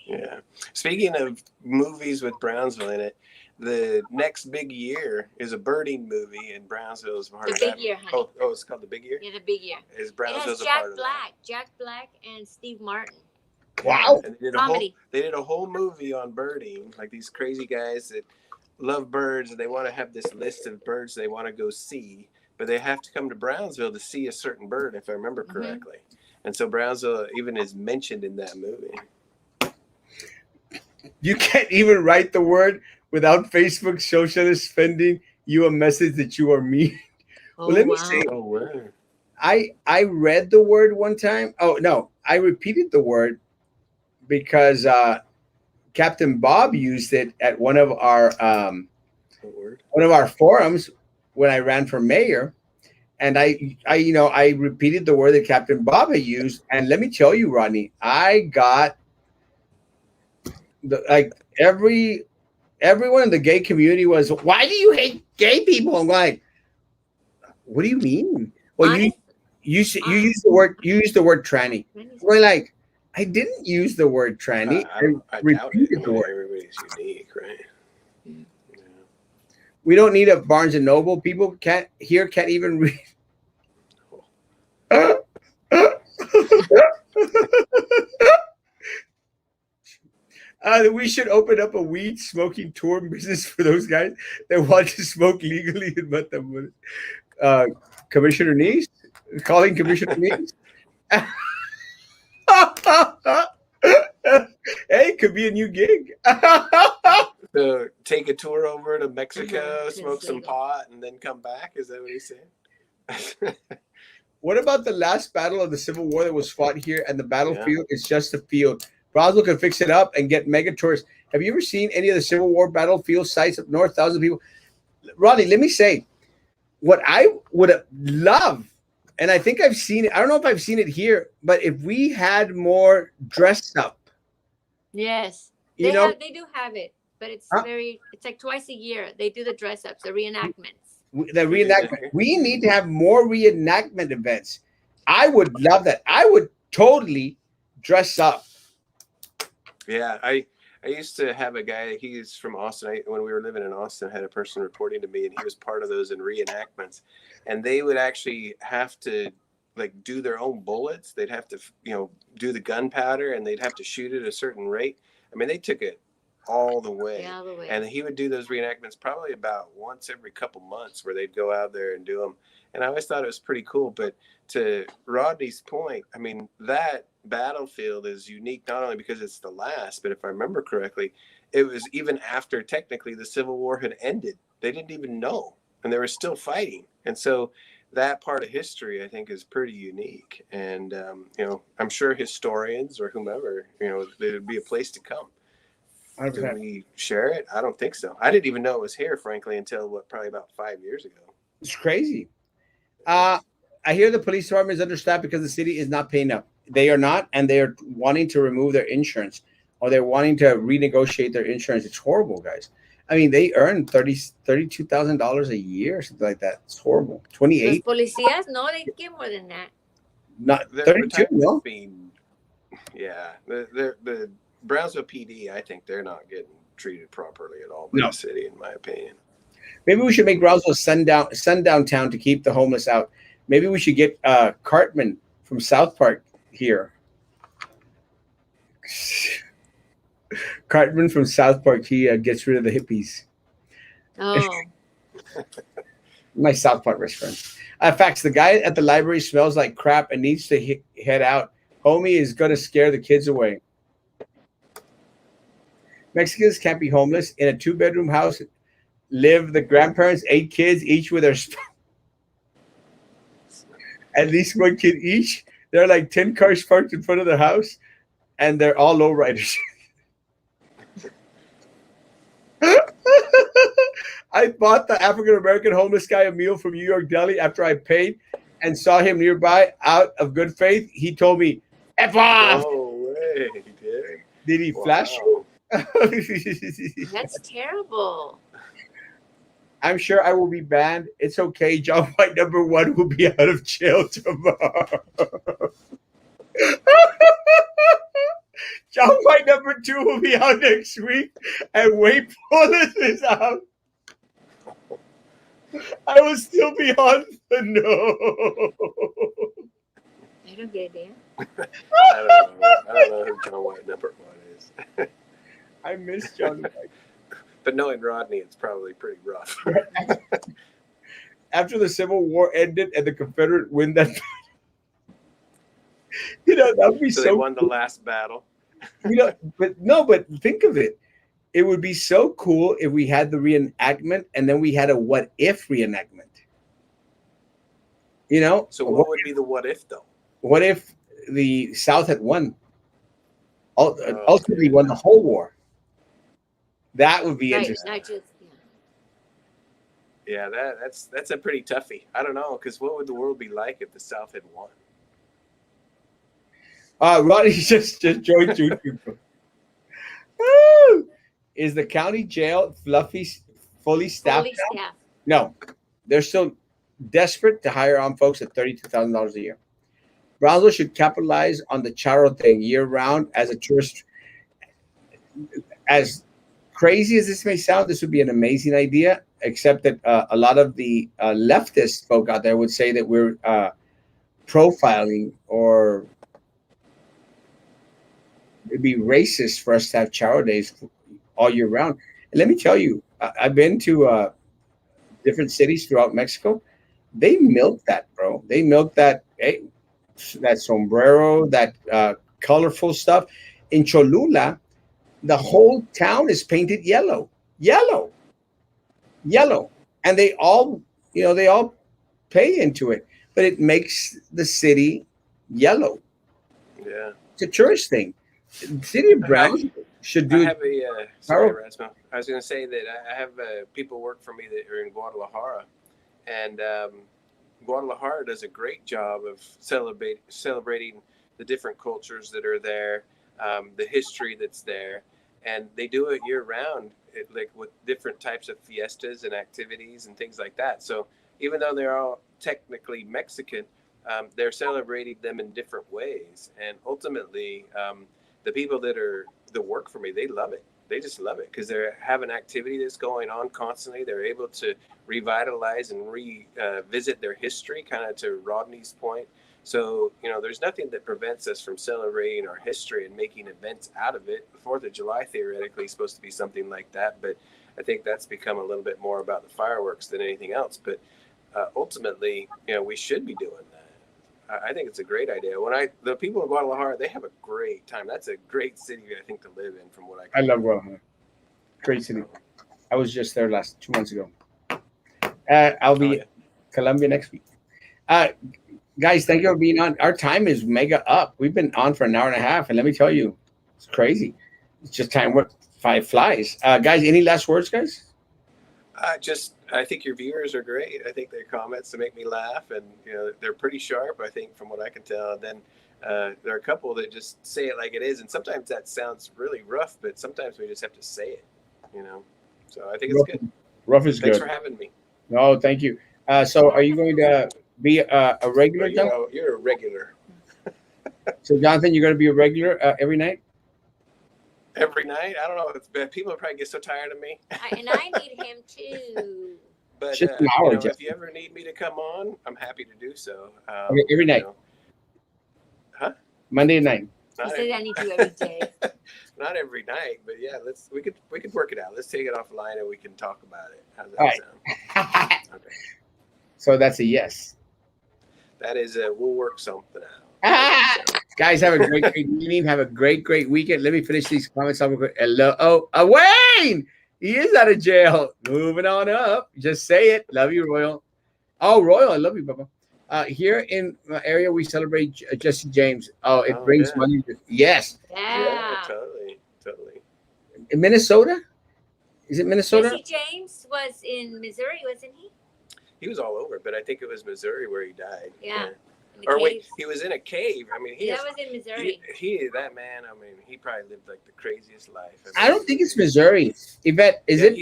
B: Yeah. Speaking of movies with Brownsville in it, the next big year is a birding movie, and Brownsville is part of that.
C: The Big Year, honey.
B: Oh, it's called The Big Year?
C: Yeah, The Big Year.
B: Is Brownsville's
C: it
B: a
C: has
B: part of that?
C: Jack Black and Steve Martin.
A: Wow.
B: And they
C: Comedy.
B: did a whole movie on birding, like these crazy guys that love birds, and they want to have this list of birds they want to go see, but they have to come to Brownsville to see a certain bird, if I remember correctly. And so Brownsville even is mentioned in that movie. You
A: can't even write the word without Facebook socialist sending you a message that you are mean.
C: Oh,
A: well, let me
C: wow.
A: say,
B: where?
A: I read the word one time. Oh no, I repeated the word because Captain Bob used it at one of our forums when I ran for mayor, and I repeated the word that Captain Bob had used, and let me tell you, Rodney, I got everyone in the gay community was, why do you hate gay people? I'm like, what do you mean? Well, you use the word tranny. We're like, I didn't use the word tranny.
B: I repeated the word. Everybody's unique, right? Yeah.
A: We don't need a Barnes and Noble. People can't even read. We should open up a weed smoking tour business for those guys that want to smoke legally in Matamoros. Commissioner Neese? Calling Commissioner Neese? Hey, could be a new gig.
B: So take a tour over to Mexico, smoke some pot, and then come back? Is that what he's saying?
A: What about the last battle of the Civil War that was fought here, and the battlefield is just a field? Brownsville can fix it up and get mega tourists. Have you ever seen any of the Civil War battlefield sites up north? Thousands of people. Ronnie, let me say, what I would love, and I think I've seen it. I don't know if I've seen it here, but if we had more dress up.
C: Yes, they do have it, but it's it's like twice a year. They do the dress ups, the reenactments.
A: We need to have more reenactment events. I would love that. I would totally dress up.
B: Yeah, I I used to have a guy. He's from Austin. When we were living in Austin, I had a person reporting to me, and he was part of those in reenactments. And they would actually have to like do their own bullets. They'd have to, do the gunpowder, and they'd have to shoot at a certain rate. I mean, they took it all the way.
C: Yeah, all the way.
B: And he would do those reenactments probably about once every couple months, where they'd go out there and do them. And I always thought it was pretty cool. But to Rodney's point, I mean, that battlefield is unique not only because it's the last, but if I remember correctly, it was even after technically the Civil War had ended. They didn't even know, and they were still fighting. And so that part of history, I think, is pretty unique. And I'm sure historians or whomever, there'd be a place to come.
A: 100%.
B: Do we share it? I don't think so. I didn't even know it was here, frankly, until probably about 5 years ago.
A: It's crazy. I hear the police department is understaffed because the city is not paying up. They are not, and they are wanting to remove their insurance, or they're wanting to renegotiate their insurance. It's horrible, guys. I mean, they earn $32,000 a year, something like that. It's horrible.
C: Los
A: 28,
C: policías, no, they get more than that.
A: not
B: They're
A: 32. No,
B: yeah, the Brownsville PD, I think they're not getting treated properly at all by the city, in my opinion.
A: maybe we should make Brownsville sundown town to keep the homeless out. Maybe we should get Cartman from South Park here. Cartman from South Park, he gets rid of the hippies.
C: Oh,
A: My South Park best friend. Facts, the guy at the library smells like crap and needs to head out. Homie is going to scare the kids away. Mexicans can't be homeless. In a 2-bedroom house live the grandparents, 8 kids, each with their at least 1 kid each. There are like 10 cars parked in front of the house, and they're all lowriders. I bought the African-American homeless guy a meal from New York Deli after I paid and saw him nearby. Out of good faith, he told me, F off!
B: No way, he did.
A: Did he flash you?
C: that's terrible.
A: I'm sure I will be banned. It's okay. John White #1 will be out of jail tomorrow. John White #2 will be out next week, and Wade Wallace is out. I will still be on the no.
C: I don't get it.
B: I don't know who John White #1 is.
A: I miss John White.
B: But knowing Rodney, it's probably pretty rough.
A: After the Civil War ended and the Confederate win that, that would be
B: So
A: so.
B: they won the last battle.
A: But think of it. It would be so cool if we had the reenactment and then we had a what if reenactment.
B: So what would be the what if though?
A: What if the South had won? Ultimately, won the whole war. That would be interesting.
C: Not just,
B: Yeah, that's a pretty toughie. I don't know, because what would the world be like if the South had won?
A: Rodney just joined YouTube. Is the county jail fully staffed? Now? No, they're still desperate to hire on folks at $32,000 a year. Brownsville should capitalize on the charro thing year round as a tourist. As crazy as this may sound, this would be an amazing idea, except that a lot of the leftist folk out there would say that we're profiling, or it'd be racist for us to have charro days all year round. And let me tell you, I've been to different cities throughout Mexico. They milk that, bro. They milk that, that sombrero, that colorful stuff. In Cholula, the whole town is painted yellow, and they all pay into it, but it makes the city yellow.
B: Yeah,
A: it's a tourist thing. The city of Brownsville should do.
B: I have sorry, Erasmo. I was going to say that I have people work for me that are in Guadalajara, and Guadalajara does a great job of celebrating the different cultures that are there, the history that's there. And they do it year round, like with different types of fiestas and activities and things like that. So even though they're all technically Mexican, they're celebrating them in different ways. And ultimately, the people that work for me, they love it. they just love it because they have an activity that's going on constantly. They're able to revitalize and revisit their history, kind of to Rodney's point. So, there's nothing that prevents us from celebrating our history and making events out of it. The 4th of July theoretically is supposed to be something like that, but I think that's become a little bit more about the fireworks than anything else. But ultimately, we should be doing that. I think it's a great idea. The people in Guadalajara, they have a great time. That's a great city, I think, to live in, from what I
A: love Guadalajara. Great city. I was just there 2 months ago. I'll be Colombia next week. Guys, thank you for being on. Our time is mega up. We've been on for an hour and a half, and let me tell you, it's crazy. It's just time what 5 flies. Guys, any last words, guys?
B: I think your viewers are great. I think their comments make me laugh, and they're pretty sharp, I think, from what I can tell. And then there are a couple that just say it like it is, and sometimes that sounds really rough, but sometimes we just have to say it. So I think it's good.
A: Rough is
B: Thanks
A: good.
B: for having me.
A: No, thank you. So are you going to be a regular?
B: You're a regular.
A: So Jonathan, you're going to be a regular every night?
B: Every night? I don't know. People probably get so tired of me.
C: And I need him too.
B: But
A: Just an hour,
B: if you ever need me to come on, I'm happy to do so.
A: Okay, every night.
B: Huh?
A: Monday night.
C: He said I need you every day.
B: Not every night, but yeah, we could work it out. Let's take it offline and we can talk about it. How's that
A: All right.
B: sound? Okay.
A: So that's a yes.
B: That is we'll work something out.
A: Guys, have a great evening. Have a great weekend. Let me finish these comments off real quick. Hello. Wayne! He is out of jail. Moving on up. Just say it. Love you, Royal. Oh, Royal, I love you, Bubba. Here in my area, we celebrate Jesse James. It brings money. Yes.
B: Yeah, totally.
A: In Minnesota? Is it Minnesota?
C: Jesse James was in Missouri, wasn't he?
B: He was all over, but I think it was Missouri where he died.
C: Yeah.
B: Or wait, he was in a cave. I mean,
C: that was in Missouri.
B: That man. I mean, he probably lived like the craziest life.
A: I don't think it's Missouri. Yvette, is it?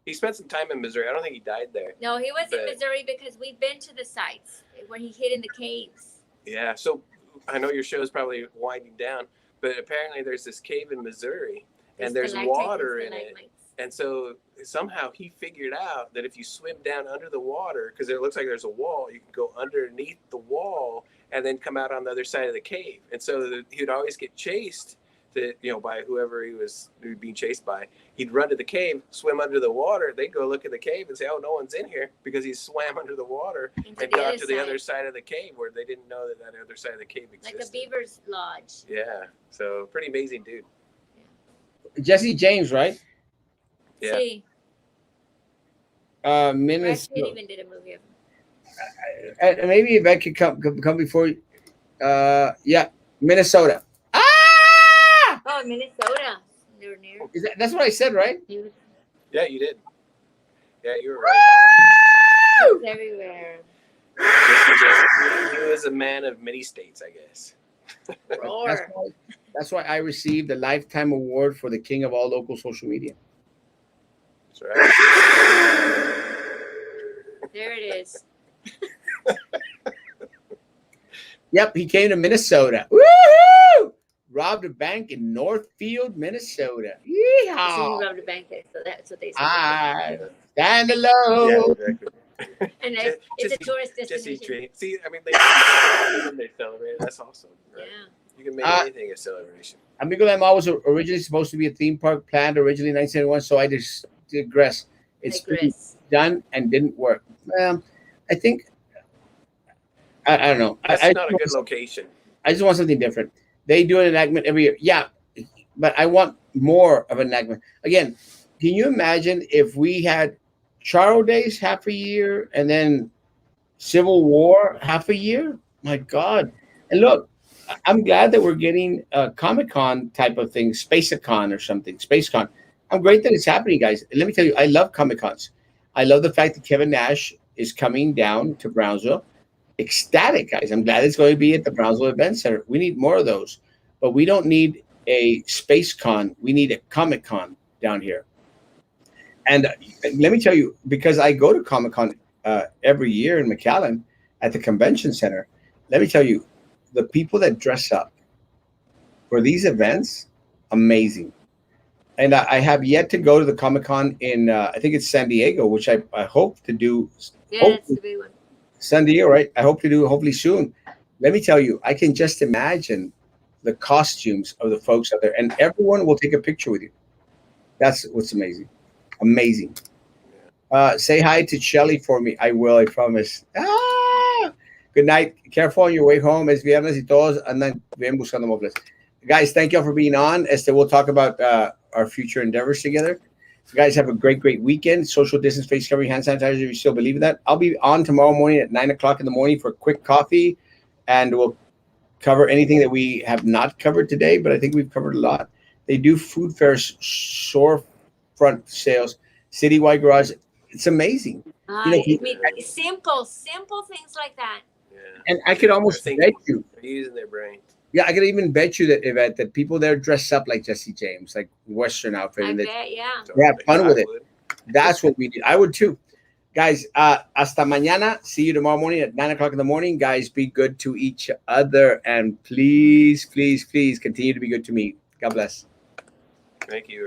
B: He spent some time in Missouri. I don't think he died there.
C: No, he was in Missouri because we've been to the sites where he hid in the caves.
B: Yeah. So I know your show is probably winding down, but apparently there's this cave in Missouri, and there's water in it. And so somehow he figured out that if you swim down under the water, because it looks like there's a wall, you can go underneath the wall and then come out on the other side of the cave. And so he would always get chased by whoever he was being chased by. He'd run to the cave, swim under the water. They'd go look at the cave and say, oh, no one's in here, because he swam under the water and got to the other side of the cave where they didn't know that other side of the cave existed.
C: Like a beaver's lodge.
B: Yeah. So pretty amazing dude.
A: Yeah. Jesse James, right?
B: Yeah.
C: See.
A: Minnesota.
C: Brad Pitt even did a movie of
A: him. Maybe Yvette could come before you. Yeah, Minnesota.
C: Oh, Minnesota. They were near.
A: That's what I said, right?
B: Yeah, you did. Yeah, you were right.
C: It's everywhere.
B: He was a man of many states, I guess.
A: That's why I received the Lifetime Award for the king of all local social media.
B: That's right.
C: There it is.
A: Yep, he came to Minnesota. Woohoo! Robbed a bank in Northfield, Minnesota. Yeehaw!
C: So he robbed a bank there, so that's what they said.
A: Stand alone.
B: Yeah, exactly.
C: And it's a tourist destination.
B: See, I mean, they celebrate it. That's awesome. Right?
C: Yeah.
B: You can make anything a celebration.
A: Amigo de Mal was originally supposed to be a theme park planned originally in 1971, so I just digress. It's been done and didn't work. I think, I don't know.
B: That's not a good location.
A: I just want something different. They do an enactment every year. Yeah, but I want more of an enactment. Again, can you imagine if we had Charo Days half a year and then Civil War half a year? My God. And look, I'm glad that we're getting a Comic-Con type of thing, Spacecon or something, SpaceCon. I'm great that it's happening, guys. Let me tell you, I love Comic-Cons. I love the fact that Kevin Nash is coming down to Brownsville. Ecstatic, guys. I'm glad it's going to be at the Brownsville Event Center. We need more of those. But we don't need a SpaceCon. We need a Comic-Con down here. And let me tell you, because I go to Comic-Con every year in McAllen at the convention center, let me tell you, the people that dress up for these events, amazing. And I have yet to go to the Comic Con in I think it's San Diego, which I hope to do.
C: Yeah, that's
A: Hopefully,
C: the big one.
A: San Diego, right? I hope to do hopefully soon. Let me tell you, I can just imagine the costumes of the folks out there, and everyone will take a picture with you. That's what's amazing. Amazing. Say hi to Shelly for me. I will, I promise. Ah! Good night. Careful on your way home. Es viernes y todos andan bien buscando muebles. Guys, thank you all for being on. We'll talk about our future endeavors together. You guys have a great, great weekend. Social distance, face covering, hand sanitizer. If you still believe in that, I'll be on tomorrow morning at 9 o'clock in the morning for a quick coffee, and we'll cover anything that we have not covered today. But I think we've covered a lot. They do food fairs, storefront sales, citywide garage. It's amazing. You know,
C: I mean, simple things like that.
B: Yeah.
A: and I could
B: They're
A: almost bet
B: thinking.
A: you.
B: They're using their brains.
A: Yeah, I could even bet you that Yvette, that people there dress up like Jesse James, like Western outfit,
C: I
A: and
C: bet, yeah.
A: they have fun
B: I
A: with it.
B: would.
A: That's what we did. I would too. Guys, hasta mañana. See you tomorrow morning at 9 o'clock in the morning. Guys, be good to each other. And please, please, please continue to be good to me. God bless.
B: Thank you.